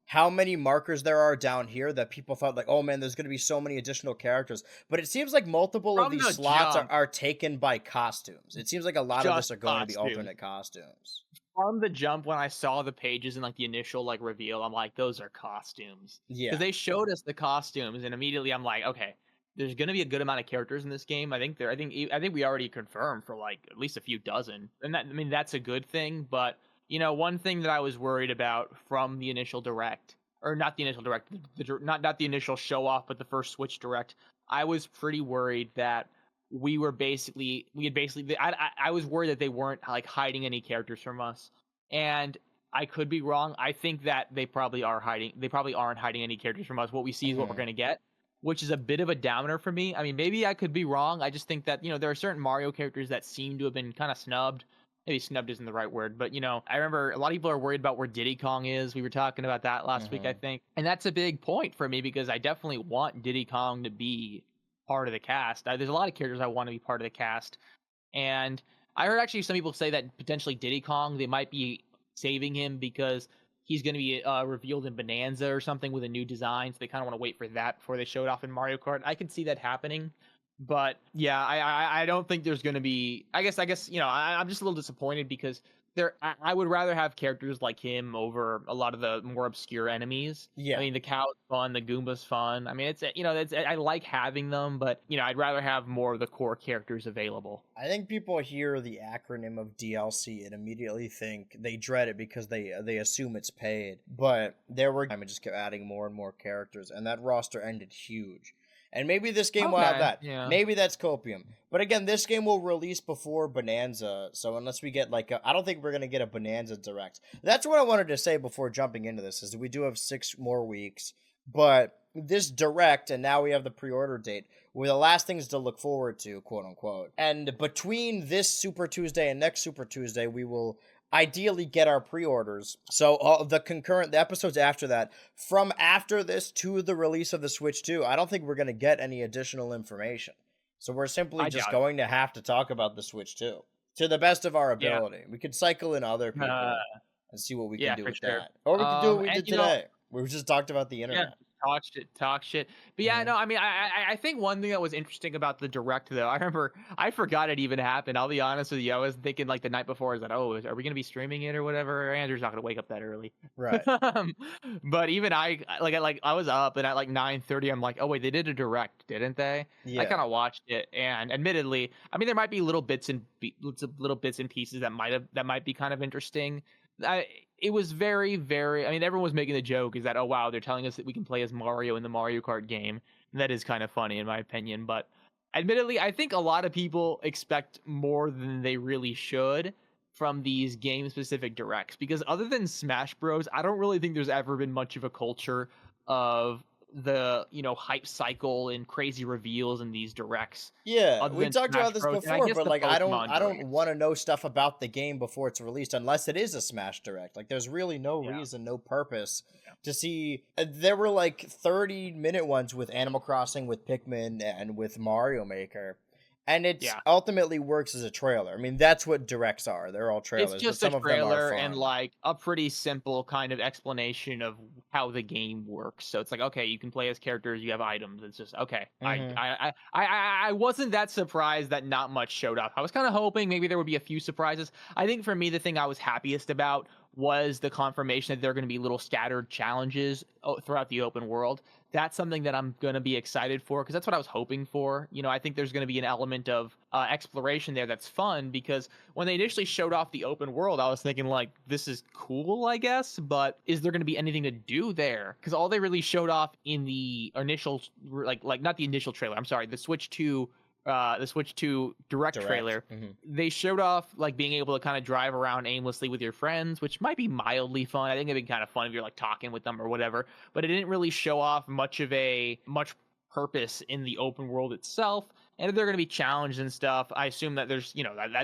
Speaker 1: how many markers there are down here that people thought like, oh man, there's going to be so many additional characters. But it seems like multiple of
Speaker 2: From
Speaker 1: these
Speaker 2: the
Speaker 1: slots
Speaker 2: jump,
Speaker 1: are taken by costumes. It seems like a lot of this
Speaker 2: just
Speaker 1: are going to be
Speaker 2: costume.
Speaker 1: alternate costumes.
Speaker 2: From the jump, when I saw the pages and like the initial like reveal, I'm like, those are costumes.
Speaker 1: Yeah.
Speaker 2: Because they showed us the costumes, and immediately I'm like, okay, there's gonna be a good amount of characters in this game. I think we already confirmed for like at least a few dozen, and that's a good thing. But one thing that I was worried about from the initial direct, or not the initial direct, not the initial show off, but the first Switch direct, I was pretty worried that we had basically I was worried that they weren't like hiding any characters from us, and I could be wrong. I think that they probably aren't hiding any characters from us. What we see is what we're
Speaker 1: Mhm.
Speaker 2: going to get, which is a bit of a downer for me. I mean, maybe I could be wrong. I just think that there are certain Mario characters that seem to have been kind of snubbed. Maybe snubbed isn't the right word, but I remember a lot of people are worried about where Diddy Kong is. We were talking about that last week, I
Speaker 1: Mhm.
Speaker 2: think, and that's a big point for me because I definitely want Diddy Kong to be part of the cast. There's a lot of characters I want to be part of the cast, and I heard actually some people say that potentially Diddy Kong, they might be saving him because he's going to be revealed in Bonanza or something with a new design. So they kind of want to wait for that before they show it off in Mario Kart. I can see that happening, but yeah, I don't think there's going to be. I guess I'm just a little disappointed because I would rather have characters like him over a lot of the more obscure enemies. I
Speaker 1: Yeah.
Speaker 2: mean, the cow's fun, the Goomba's fun. I mean, I like having them, but I'd rather have more of the core characters available.
Speaker 1: I think people hear the acronym of DLC and immediately think they dread it because they assume it's paid. But there were time it just kept adding more and more characters, and that roster ended huge. And maybe this game will have
Speaker 2: Okay,
Speaker 1: that.
Speaker 2: yeah.
Speaker 1: Maybe that's copium. But again, this game will release before Bonanza, so unless we get I don't think we're gonna get a Bonanza Direct. That's what I wanted to say before jumping into this. Is we do have 6 more weeks, but this Direct, and now we have the pre-order date, were the last things to look forward to, quote unquote. And between this Super Tuesday and next Super Tuesday, we will ideally get our pre-orders. So the episodes after that, from after this to the release of the Switch 2, I don't think we're going to get any additional information. So we're simply
Speaker 2: I
Speaker 1: just
Speaker 2: doubt it.
Speaker 1: going to have to talk about the Switch 2 to the best of our
Speaker 2: Yeah.
Speaker 1: ability. We could cycle in other
Speaker 2: Uh,
Speaker 1: people and see what we can
Speaker 2: yeah,
Speaker 1: do
Speaker 2: for
Speaker 1: with
Speaker 2: sure.
Speaker 1: that. Or we could do what we
Speaker 2: And
Speaker 1: did today. We just talked about the
Speaker 2: yeah,
Speaker 1: internet.
Speaker 2: talk shit. But yeah,
Speaker 1: Mhm.
Speaker 2: no, I mean, I think one thing that was interesting about the direct though, I remember I forgot it even happened. I'll be honest with you, I was thinking like the night before, is that are we gonna be streaming it or whatever? Andrew's not gonna wake up that early.
Speaker 1: Right.
Speaker 2: But even I was up and at like 9:30, I'm like, oh wait, they did a direct, didn't they? I
Speaker 1: Yeah.
Speaker 2: kind of watched it, and admittedly, I mean, there might be little bits and pieces that might be kind of interesting. It was very, very. I mean, everyone was making the joke is that, oh wow, they're telling us that we can play as Mario in the Mario Kart game. And that is kind of funny in my opinion, but admittedly, I think a lot of people expect more than they really should from these game specific directs because other than Smash Bros, I don't really think there's ever been much of a culture of the hype cycle and crazy reveals in these directs,
Speaker 1: Yeah,
Speaker 2: other
Speaker 1: we
Speaker 2: than
Speaker 1: talked
Speaker 2: Smash
Speaker 1: about this
Speaker 2: Bros. And I
Speaker 1: before,
Speaker 2: guess
Speaker 1: but
Speaker 2: the
Speaker 1: like
Speaker 2: Pokemon
Speaker 1: I don't
Speaker 2: directs.
Speaker 1: want to know stuff about the game before it's released unless it is a Smash Direct. Like there's really no
Speaker 2: Yeah,
Speaker 1: reason, no purpose
Speaker 2: yeah,
Speaker 1: to see there were like 30-minute ones with Animal Crossing, with Pikmin and with Mario Maker. And it's
Speaker 2: yeah.
Speaker 1: ultimately works as a trailer. I mean, that's what directs are. They're all
Speaker 2: It's
Speaker 1: trailers, but
Speaker 2: just a
Speaker 1: some of them are
Speaker 2: trailer and,
Speaker 1: fun.
Speaker 2: like, a pretty simple kind of explanation of how the game works. So it's like, okay, you can play as characters, you have items. It's just okay.
Speaker 1: Mhm.
Speaker 2: I wasn't that surprised that not much showed up. I was kind of hoping maybe there would be a few surprises. I think for me, the thing I was happiest about was the confirmation that there are going to be little scattered challenges throughout the open world. That's something that I'm going to be excited for because that's what I was hoping for. I think there's going to be an element of exploration there that's fun because when they initially showed off the open world, I was thinking like, this is cool, I guess, but is there going to be anything to do there? Because all they really showed off in the initial, like not the initial trailer. I'm sorry, the Switch 2 direct
Speaker 1: Direct.
Speaker 2: trailer. They showed off like being able to kind of drive around aimlessly with your friends, which might be mildly fun. I think it'd be kind of fun if you're like talking with them or whatever. But it didn't really show off much purpose in the open world itself. And if they're going to be challenged and stuff, I assume that there's,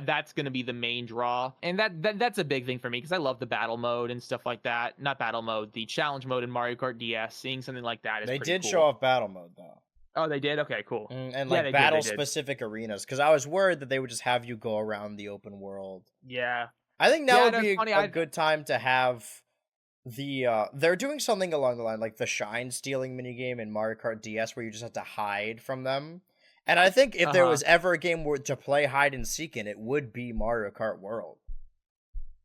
Speaker 2: that's going to be the main draw. And that's a big thing for me because I love the battle mode and stuff like that. Not battle mode, the challenge mode in Mario Kart DS. Seeing something like that is
Speaker 1: They
Speaker 2: pretty
Speaker 1: did show
Speaker 2: cool.
Speaker 1: off battle mode though.
Speaker 2: Oh, they did? Okay, cool.
Speaker 1: And
Speaker 2: Yeah,
Speaker 1: like
Speaker 2: they did. They
Speaker 1: battle
Speaker 2: did.
Speaker 1: specific arenas because I was worried that they would just have you go around the open world.
Speaker 2: Yeah.
Speaker 1: I think now
Speaker 2: Yeah,
Speaker 1: would
Speaker 2: no, it's
Speaker 1: be
Speaker 2: funny.
Speaker 1: a good time to have they're doing something along the line like the shine stealing minigame in Mario Kart DS where you just have to hide from them. And I think if there
Speaker 2: Uh-huh.
Speaker 1: was ever a game where to play hide and seek in, it would be Mario Kart World.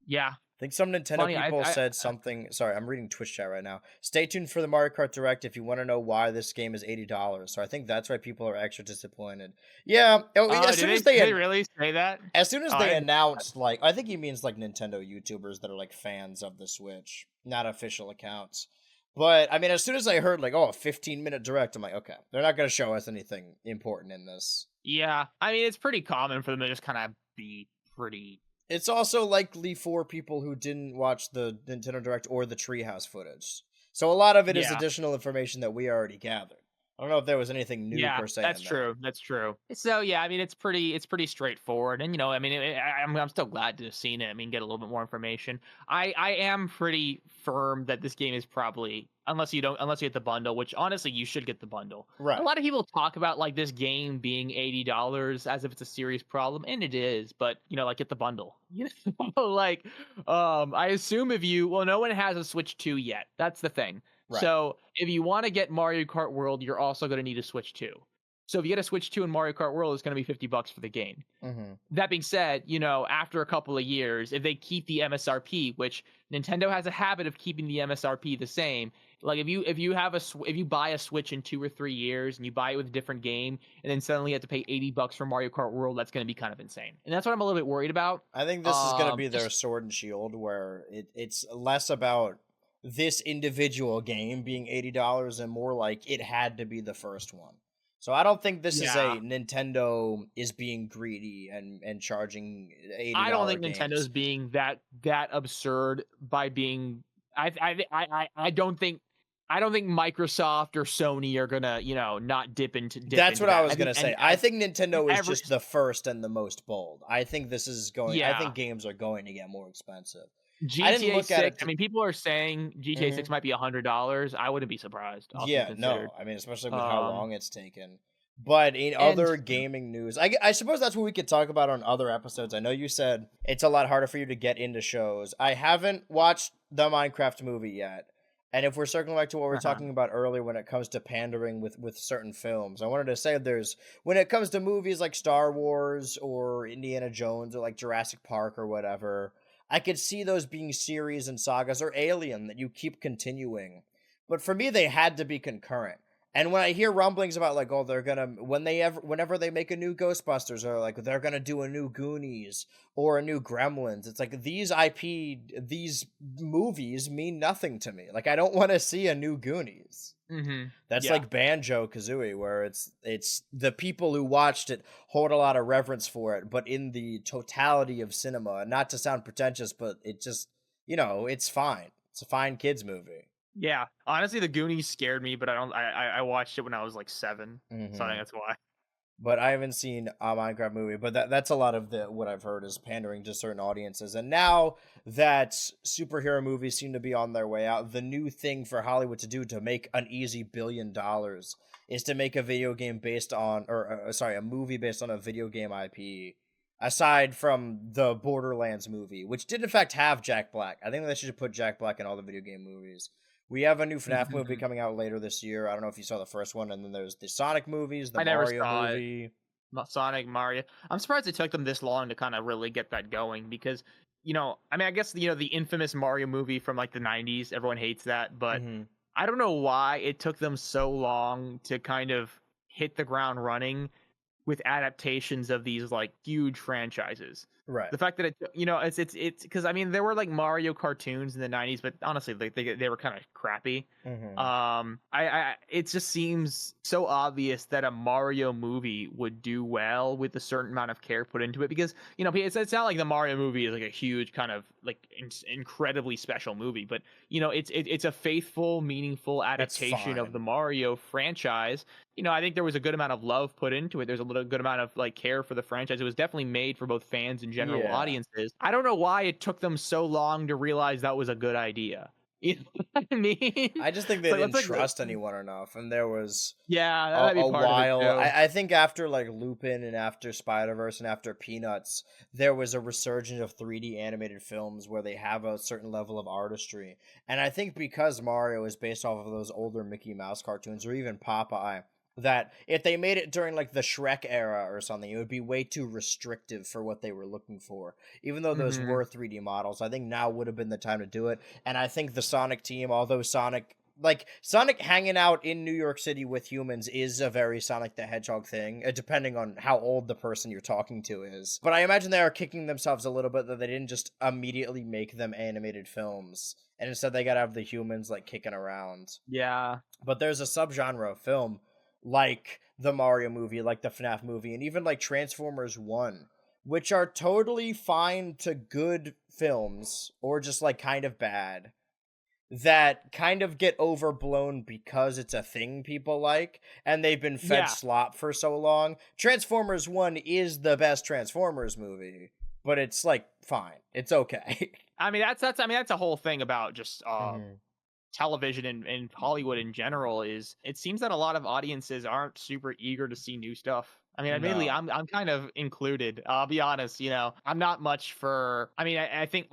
Speaker 2: Yeah.
Speaker 1: I think some Nintendo
Speaker 2: Funny. I,
Speaker 1: people
Speaker 2: I
Speaker 1: said something. Sorry, I'm reading Twitch chat right now. Stay tuned for the Mario Kart Direct if you want to know why this game is $80. So I think that's why people are extra disappointed. Yeah, as
Speaker 2: did
Speaker 1: soon
Speaker 2: they
Speaker 1: as
Speaker 2: did they really say that?
Speaker 1: as soon as
Speaker 2: Oh, I
Speaker 1: they
Speaker 2: didn't.
Speaker 1: announced, like, I think he means like Nintendo YouTubers that are like fans of the Switch, not official accounts. But I mean, as soon as I heard like, oh, a 15-minute direct, I'm like, okay, they're not going to show us anything important in this.
Speaker 2: Yeah. I mean, it's pretty common for them to just kind of be pretty.
Speaker 1: It's also likely for people who didn't watch the Nintendo Direct or the Treehouse footage. So a lot of it is
Speaker 2: Yeah.
Speaker 1: additional information that we already gathered. I don't know if there was anything new
Speaker 2: Yeah,
Speaker 1: per se
Speaker 2: that's
Speaker 1: in there.
Speaker 2: true. That's true. So yeah, I mean, it's pretty straightforward, and I mean, I'm still glad to have seen it. I mean, get a little bit more information. I am pretty firm that this game is probably unless you get the bundle, which honestly you should get the bundle. A
Speaker 1: Right.
Speaker 2: lot of people talk about like this game being $80 as if it's a serious problem, and it is. But like get the bundle. Like I assume if you well, no one has a Switch 2 yet. That's the thing.
Speaker 1: Right.
Speaker 2: So if you want to get Mario Kart World, you're also going to need a Switch 2. So if you get a Switch 2 in Mario Kart World, it's going to be $50 for the game.
Speaker 1: Mm-hmm.
Speaker 2: That being said, after a couple of years, if they keep the MSRP, which Nintendo has a habit of keeping the MSRP the same, like if you buy a Switch in 2 or 3 years and you buy it with a different game, and then suddenly you have to pay $80 for Mario Kart World, that's going to be kind of insane, and that's what I'm a little bit worried about.
Speaker 1: I think this is going to be their
Speaker 2: Just
Speaker 1: sword and shield, where it's less about this individual game being $80 and more like it had to be the first one. So I don't think this is
Speaker 2: yeah,
Speaker 1: a Nintendo is being greedy and charging
Speaker 2: I don't
Speaker 1: $80
Speaker 2: think Nintendo's
Speaker 1: games.
Speaker 2: being that absurd by being. I don't think Microsoft or Sony are gonna not dip
Speaker 1: That's
Speaker 2: into
Speaker 1: what I
Speaker 2: that.
Speaker 1: was
Speaker 2: I think
Speaker 1: gonna say.
Speaker 2: and
Speaker 1: I think Nintendo is
Speaker 2: every
Speaker 1: just the first and the most bold. I think this is going. I
Speaker 2: yeah
Speaker 1: think games are going to get more expensive. I didn't
Speaker 2: GTA
Speaker 1: look at
Speaker 2: 6.
Speaker 1: it.
Speaker 2: I mean, people are saying GTA
Speaker 1: Mhm.
Speaker 2: 6 might be $100. I wouldn't be surprised. All things
Speaker 1: Yeah,
Speaker 2: considered.
Speaker 1: no. I mean, especially with how
Speaker 2: Um
Speaker 1: long it's taken. But in
Speaker 2: and
Speaker 1: other gaming news, I suppose that's what we could talk about on other episodes. I know you said it's a lot harder for you to get into shows. I haven't watched the Minecraft movie yet. And if we're circling back to what we were
Speaker 2: uh-huh.
Speaker 1: talking about earlier when it comes to pandering with certain films, I wanted to say there's when it comes to movies like Star Wars or Indiana Jones or like Jurassic Park or whatever, I could see those being series and sagas or Alien that you keep continuing. But for me, they had to be concurrent. And when I hear rumblings about like, oh, they're gonna whenever they make a new Ghostbusters or like they're gonna do a new Goonies or a new Gremlins, it's like these movies mean nothing to me. Like I don't want to see a new Goonies.
Speaker 2: Mhm.
Speaker 1: That's
Speaker 2: Yeah.
Speaker 1: like Banjo Kazooie, where it's the people who watched it hold a lot of reverence for it, but in the totality of cinema, not to sound pretentious, but it just it's fine. It's a fine kids movie.
Speaker 2: Yeah, honestly, the Goonies scared me, but I don't. I watched it when I was like 7, so I think
Speaker 1: Hmm.
Speaker 2: that's why.
Speaker 1: But I haven't seen a Minecraft movie. But that's a lot of the what I've heard is pandering to certain audiences. And now that superhero movies seem to be on their way out, the new thing for Hollywood to do to make an easy $1 billion is to make a video game based on, or sorry, a movie based on a video game IP. Aside from the Borderlands movie, which did in fact have Jack Black, I think they should put Jack Black in all the video game movies. We have a new FNAF movie coming out later this year. I don't know if you saw the first one, and then there's the Sonic movies, the
Speaker 2: I never
Speaker 1: Mario
Speaker 2: saw it.
Speaker 1: movie.
Speaker 2: Sonic, Mario. I'm surprised it took them this long to kind of really get that going because, I mean, I guess the infamous Mario movie from like the 90s, everyone hates that, but
Speaker 1: Hmm.
Speaker 2: I don't know why it took them so long to kind of hit the ground running with adaptations of these like huge franchises.
Speaker 1: Right.
Speaker 2: The fact that it's because I mean there were like Mario cartoons in the 90s, but honestly they were kind of crappy.
Speaker 1: Hmm.
Speaker 2: I it just seems so obvious that a Mario movie would do well with a certain amount of care put into it because it's not like the Mario movie is like a huge kind of like incredibly special movie, but it's a faithful, meaningful
Speaker 1: It's
Speaker 2: adaptation of the
Speaker 1: fine.
Speaker 2: Mario franchise. I think there was a good amount of love put into it. There's a little good amount of like care for the franchise. It was definitely made for both fans and general
Speaker 1: Yeah.
Speaker 2: audiences. I don't know why it took them so long to realize that was a good idea. You know what I mean?
Speaker 1: I just think
Speaker 2: It's
Speaker 1: they
Speaker 2: like let's
Speaker 1: didn't
Speaker 2: like
Speaker 1: trust anyone enough, and there was
Speaker 2: yeah, that
Speaker 1: a,
Speaker 2: might be
Speaker 1: a
Speaker 2: part of it
Speaker 1: while.
Speaker 2: too.
Speaker 1: I think after like Lupin and after Spider Verse and after Peanuts, there was a resurgence of 3D animated films where they have a certain level of artistry, and I think because Mario is based off of those older Mickey Mouse cartoons or even Popeye, that if they made it during like the Shrek era or something, it would be way too restrictive for what they were looking for. Even though those
Speaker 2: Hmm.
Speaker 1: were 3D models, I think now would have been the time to do it. And I think the Sonic team, although Sonic hanging out in New York City with humans is a very Sonic the Hedgehog thing, depending on how old the person you're talking to is. But I imagine they are kicking themselves a little bit that they didn't just immediately make them animated films, and instead they gotta have the humans like kicking around.
Speaker 2: Yeah.
Speaker 1: But there's a subgenre of film like the Mario movie, like the FNAF movie, and even like Transformers 1, which are totally fine to good films or just like kind of bad that kind of get overblown because it's a thing people like and they've been fed
Speaker 2: Yeah.
Speaker 1: slop for so long. Transformers 1 is the best Transformers movie, but it's like fine. It's okay.
Speaker 2: I mean that's I mean that's a whole thing about just
Speaker 1: Hmm.
Speaker 2: television and Hollywood in general is it seems that a lot of audiences aren't super eager to see new stuff. I mean, admittedly,
Speaker 1: No.
Speaker 2: I'm kind of included. I'll be honest. I'm not much for. I mean, I think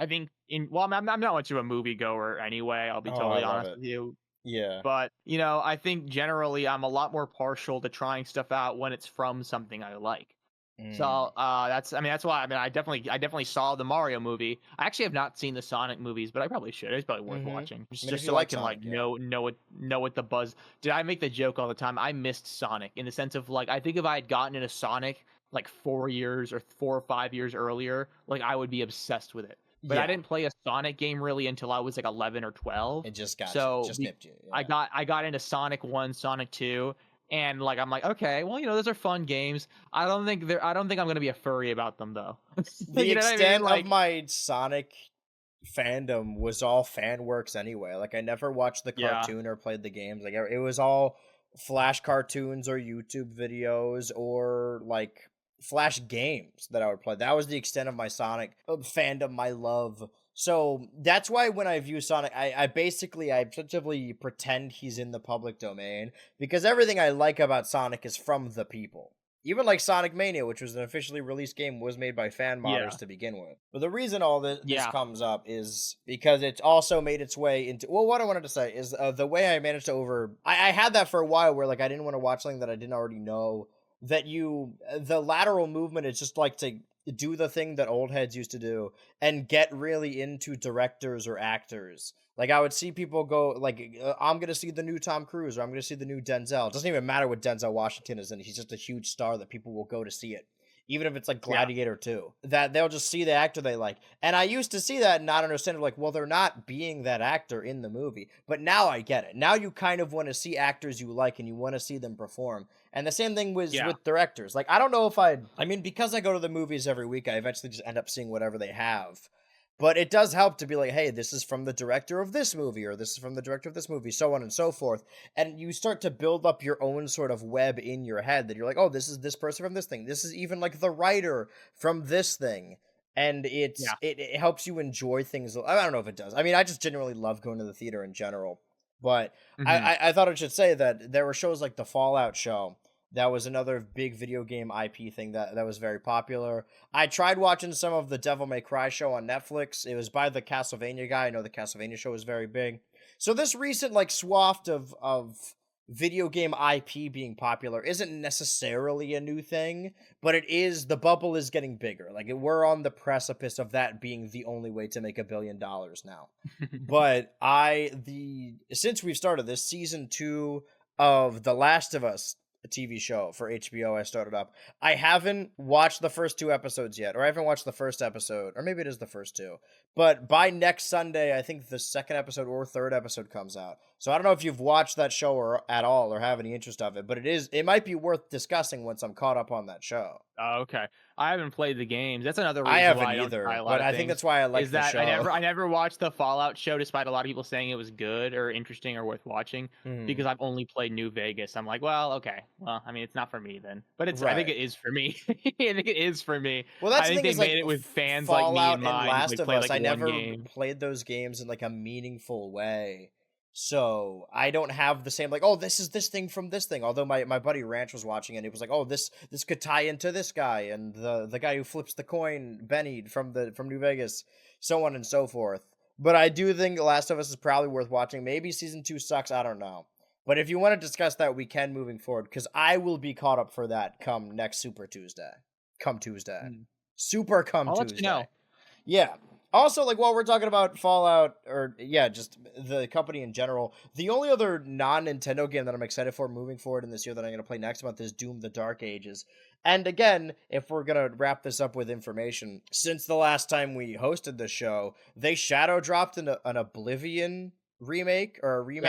Speaker 2: in well, I'm not much of a movie goer anyway. I'll be
Speaker 1: Oh, I
Speaker 2: totally
Speaker 1: love
Speaker 2: honest
Speaker 1: it.
Speaker 2: with you.
Speaker 1: Yeah.
Speaker 2: But I think generally I'm a lot more partial to trying stuff out when it's from something I like. So
Speaker 1: Mm.
Speaker 2: that's why I definitely saw the Mario movie. I actually have not seen the Sonic movies, but I probably should. It's probably worth
Speaker 1: Mhm.
Speaker 2: watching
Speaker 1: I
Speaker 2: just,
Speaker 1: mean, if
Speaker 2: just
Speaker 1: you
Speaker 2: so I
Speaker 1: like
Speaker 2: can
Speaker 1: Sonic,
Speaker 2: like
Speaker 1: yeah.
Speaker 2: know what the buzz. Did I make the joke all the time? I missed Sonic in the sense of like I think if I had gotten into Sonic like 4 years or 4 or 5 years earlier, like I would be obsessed with it. But I
Speaker 1: Yeah.
Speaker 2: didn't play a Sonic game really until I was like 11 or 12.
Speaker 1: It just got you.
Speaker 2: So
Speaker 1: Just nipped you.
Speaker 2: I
Speaker 1: Yeah.
Speaker 2: got into Sonic 1, Sonic 2, and like I'm like, okay, well, those are fun games. I don't think I'm gonna be a furry about them though.
Speaker 1: The
Speaker 2: You know what I mean?
Speaker 1: extent of
Speaker 2: Like,
Speaker 1: my Sonic fandom was all fan works anyway. Like I never watched the
Speaker 2: yeah,
Speaker 1: cartoon or played the games. Like it was all flash cartoons or YouTube videos or like flash games that I would play. That was the extent of my Sonic fandom, my love. So that's why when I view Sonic, I objectively pretend he's in the public domain because everything I like about Sonic is from the people. Even like Sonic Mania, which was an officially released game, was made by fan modders
Speaker 2: yeah,
Speaker 1: to begin with. But the reason all this
Speaker 2: yeah,
Speaker 1: comes up is because it's also made its way into. Well, what I wanted to say is the way I managed to I had that for a while where like I didn't want to watch something that I didn't already know. That the lateral movement is just like to do the thing that old heads used to do and get really into directors or actors. Like I would see people go like, I'm gonna see the new Tom Cruise or I'm gonna see the new Denzel. It doesn't even matter what Denzel Washington is in. He's just a huge star that people will go to see it, even if it's like
Speaker 2: yeah,
Speaker 1: Gladiator 2. That they'll just see the actor they like. And I used to see that and not understand. Like, well, they're not being that actor in the movie. But now I get it. Now you kind of want to see actors you like and you want to see them perform. And the same thing was
Speaker 2: yeah,
Speaker 1: with directors. Like, I don't know if I mean, because I go to the movies every week, I eventually just end up seeing whatever they have. But it does help to be like, hey, this is from the director of this movie, or this is from the director of this movie, so on and so forth. And you start to build up your own sort of web in your head that you're like, oh, this is this person from this thing. This is even like the writer from this thing. And
Speaker 2: Yeah.
Speaker 1: it helps you enjoy things. I don't know if it does. I mean, I just genuinely love going to the theater in general. But
Speaker 2: Hmm.
Speaker 1: I thought I should say that there were shows like the Fallout show. That was another big video game IP thing that was very popular. I tried watching some of the Devil May Cry show on Netflix. It was by the Castlevania guy. I know the Castlevania show is very big. So this recent like swath of video game IP being popular isn't necessarily a new thing, but it is the bubble is getting bigger. Like we're on the precipice of that being the only way to make $1 billion now. But since we've started this season 2 of The Last of Us TV show for HBO I started up. I haven't watched the first 2 episodes yet, or I haven't watched the first episode, or maybe it is the first 2. But by next Sunday, I think the second episode or third episode comes out. So I don't know if you've watched that show or at all or have any interest of it, but it might be worth discussing once I'm caught up on that show.
Speaker 2: Oh, okay. I haven't played the games. That's another
Speaker 1: I
Speaker 2: reason
Speaker 1: haven't
Speaker 2: why I don't try
Speaker 1: either,
Speaker 2: a lot
Speaker 1: but
Speaker 2: of
Speaker 1: I think
Speaker 2: things.
Speaker 1: that's why I
Speaker 2: Is
Speaker 1: like the
Speaker 2: that
Speaker 1: show.
Speaker 2: I never watched the Fallout show, despite a lot of people saying it was good or interesting or worth watching,
Speaker 1: Hmm.
Speaker 2: because I've only played New Vegas. I'm like, well, okay, well, I mean, it's not for me then, but I think
Speaker 1: Right.
Speaker 2: it is for me. I think it is for me.
Speaker 1: Well, that's
Speaker 2: I
Speaker 1: the
Speaker 2: think
Speaker 1: thing
Speaker 2: they
Speaker 1: is like
Speaker 2: made it with fans like me in
Speaker 1: Fallout and
Speaker 2: mind, who
Speaker 1: Last
Speaker 2: like
Speaker 1: of
Speaker 2: play
Speaker 1: Us.
Speaker 2: like
Speaker 1: I
Speaker 2: one
Speaker 1: never
Speaker 2: game.
Speaker 1: played those games in like a meaningful way. So I don't have the same like, oh, this is this thing from this thing. Although my buddy Ranch was watching and he was like, oh, this could tie into this guy and the guy who flips the coin, Benny from New Vegas, so on and so forth. But I do think The Last of Us is probably worth watching. Maybe season 2 sucks. I don't know. But if you want to discuss that, we can moving forward because I will be caught up for that come next Super Tuesday. Come Tuesday.
Speaker 2: Mm.
Speaker 1: Super come
Speaker 2: I'll let you
Speaker 1: Tuesday.
Speaker 2: know.
Speaker 1: Yeah. Also, like while we're talking about Fallout, or yeah, just the company in general, the only other non-Nintendo game that I'm excited for moving forward in this year that I'm going to play next month is Doom: The Dark Ages. And again, if we're going to wrap this up with information, since the last time we hosted the show, they shadow dropped an Oblivion remake or a
Speaker 2: Yeah,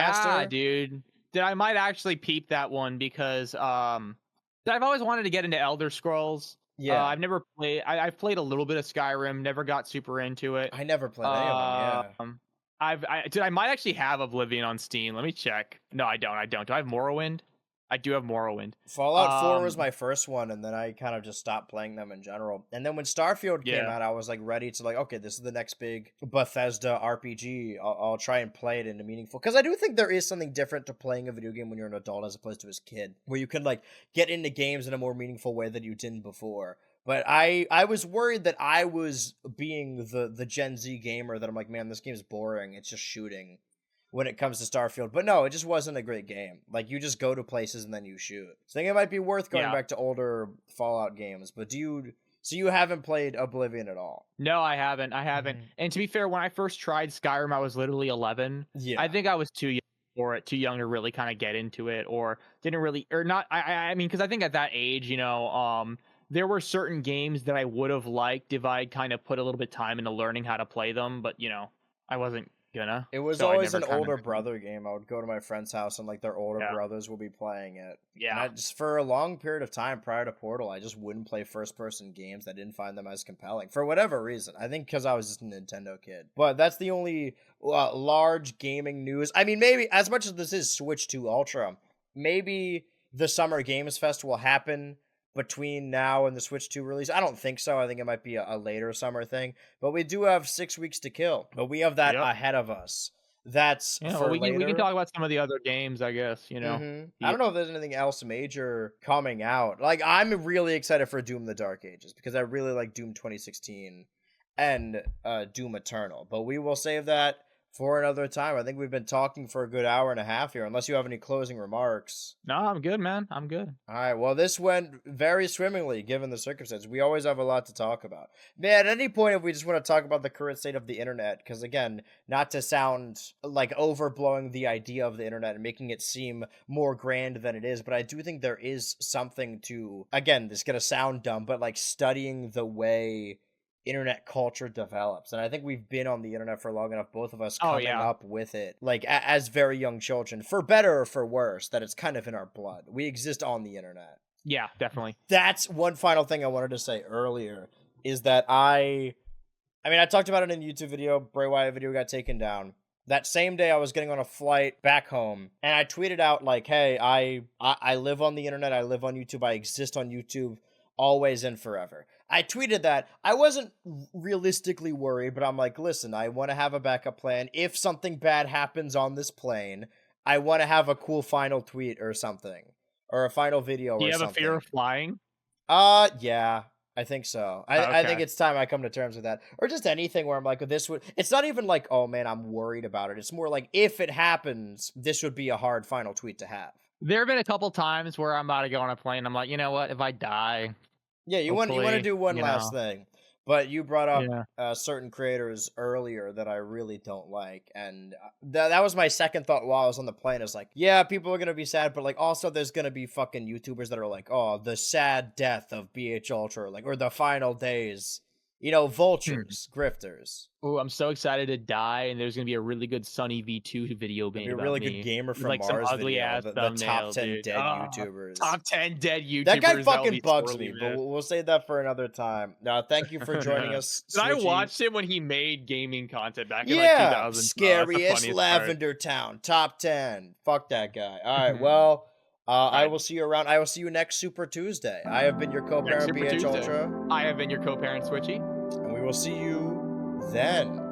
Speaker 1: remaster.
Speaker 2: dude. I might actually peep that one because I've always wanted to get into Elder Scrolls.
Speaker 1: Yeah,
Speaker 2: I've never played. I've played a little bit of Skyrim. Never got super into it.
Speaker 1: I never played any of them. Yeah.
Speaker 2: Um, I might actually have Oblivion on Steam. Let me check. No, I don't. I don't. Do I have Morrowind? I do have Morrowind.
Speaker 1: Fallout 4 was
Speaker 2: Um,
Speaker 1: my first one, and then I kind of just stopped playing them in general. And then when Starfield came
Speaker 2: yeah.
Speaker 1: out, I was like ready to like, okay, this is the next big Bethesda RPG. I'll try and play it in a meaningful because I do think there is something different to playing a video game when you're an adult as opposed to as a kid, where you can like get into games in a more meaningful way than you didn't before. But I was worried that I was being the Gen Z gamer that I'm like, man, this game is boring. It's just shooting when it comes to Starfield. But no, it just wasn't a great game. Like you just go to places and then you shoot. So I think it might be worth going
Speaker 2: Yeah.
Speaker 1: back to older Fallout games. But so you haven't played Oblivion at all?
Speaker 2: No, I haven't. I haven't.
Speaker 1: Mhm.
Speaker 2: And to be fair, when I first tried Skyrim, I was literally 11. I
Speaker 1: Yeah.
Speaker 2: think I was too young for it, too young to really kind of get into it, or didn't really, or not. I mean, because I think at that age, there were certain games that I would have liked if I kind of put a little bit time into learning how to play them, but I wasn't gonna,
Speaker 1: It was
Speaker 2: so I
Speaker 1: always
Speaker 2: never
Speaker 1: an
Speaker 2: kind of.
Speaker 1: older brother game. I would go to my friend's house and like their older
Speaker 2: Yeah,
Speaker 1: brothers will be playing it. And
Speaker 2: yeah,
Speaker 1: I just for a long period of time prior to Portal, I just wouldn't play first person games. I didn't find them as compelling for whatever reason. I think because I was just a Nintendo kid. But that's the only large gaming news. I mean, maybe as much as this is Switch 2 Ultra, maybe the Summer Games Fest will happen between now and the Switch 2 release. I don't think so. I think it might be a later summer thing. But we do have 6 weeks to kill. But we have that
Speaker 2: yep.
Speaker 1: ahead of us. That's
Speaker 2: Yeah, well,
Speaker 1: for
Speaker 2: we can
Speaker 1: later.
Speaker 2: talk about some of the other games, I guess.
Speaker 1: I
Speaker 2: Yeah,
Speaker 1: don't know if there's anything else major coming out. Like I'm really excited for Doom: The Dark Ages because I really like Doom 2016 and Doom Eternal. But we will save that for another time. I think we've been talking for a good hour and a half here. Unless you have any closing remarks.
Speaker 2: no, I'm good, man. I'm good.
Speaker 1: All right. Well, this went very swimmingly given the circumstances. We always have a lot to talk about. Man, at any point, if we just want to talk about the current state of the internet, because again, not to sound like overblowing the idea of the internet and making it seem more grand than it is, but I do think there is something to, again, this is going to sound dumb, but like studying the way internet culture develops. And I think we've been on the internet for long enough, both of us
Speaker 2: Oh
Speaker 1: coming
Speaker 2: yeah,
Speaker 1: up with it, like as very young children, for better or for worse, that it's kind of in our blood. We exist on the internet.
Speaker 2: yeah, definitely.
Speaker 1: That's one final thing I wanted to say earlier is that I mean, I talked about it in a YouTube video. Bray Wyatt video got taken down. That same day, I was getting on a flight back home, and I tweeted out like, "Hey, I live on the internet. I live on YouTube. I exist on YouTube, always and forever." I tweeted that. I wasn't realistically worried, but I'm like, listen, I want to have a backup plan. If something bad happens on this plane, I want to have a cool final tweet or something, or a final video
Speaker 2: Do
Speaker 1: or
Speaker 2: you have a fear
Speaker 1: something.
Speaker 2: of flying?
Speaker 1: Yeah, I think so. I think
Speaker 2: Okay.
Speaker 1: it's time I come to terms with that. Or just anything where I'm like, this would, it's not even like, oh man, I'm worried about it. It's more like, if it happens, this would be a hard final tweet to have.
Speaker 2: There have been a couple times where I'm about to go on a plane. I'm like, you know what? If I die,
Speaker 1: Yeah, you want to
Speaker 2: hopefully,
Speaker 1: do one
Speaker 2: you
Speaker 1: last
Speaker 2: know,
Speaker 1: thing, but you brought up
Speaker 2: yeah.
Speaker 1: certain creators earlier that I really don't like, and that was my second thought while I was on the plane. Is like, yeah, people are gonna be sad, but like also there's gonna be fucking YouTubers that are like, oh, the sad death of BH Ultra, like, or the final days, vultures, grifters.
Speaker 2: Oh, I'm so excited to die, and there's gonna be a really good Sunny V2 video
Speaker 1: There'd
Speaker 2: made
Speaker 1: be a
Speaker 2: about
Speaker 1: really good
Speaker 2: me.
Speaker 1: gamer
Speaker 2: With,
Speaker 1: from
Speaker 2: like, some
Speaker 1: Mars
Speaker 2: ugly
Speaker 1: video,
Speaker 2: ass
Speaker 1: the top
Speaker 2: thumbnail,
Speaker 1: 10
Speaker 2: dude.
Speaker 1: dead YouTubers.
Speaker 2: Top 10 dead
Speaker 1: That guy
Speaker 2: YouTubers, that will
Speaker 1: fucking
Speaker 2: be
Speaker 1: bugs
Speaker 2: sorely
Speaker 1: me, but
Speaker 2: missed.
Speaker 1: we'll save that for another time. Now, thank you for joining us,
Speaker 2: And I
Speaker 1: Switchy.
Speaker 2: watched him when he made gaming content back in, like,
Speaker 1: Yeah,
Speaker 2: 2012, that's the
Speaker 1: scariest
Speaker 2: funniest part.
Speaker 1: Lavender Town, top 10. Fuck that guy. All right,
Speaker 2: Mhm.
Speaker 1: well, I
Speaker 2: Alright,
Speaker 1: will see you around. I will see you next Super Tuesday. I have been your
Speaker 2: next
Speaker 1: co-parent,
Speaker 2: Super
Speaker 1: BH
Speaker 2: Tuesday.
Speaker 1: Ultra,
Speaker 2: I have been your co-parent, Switchy.
Speaker 1: and we will see you then.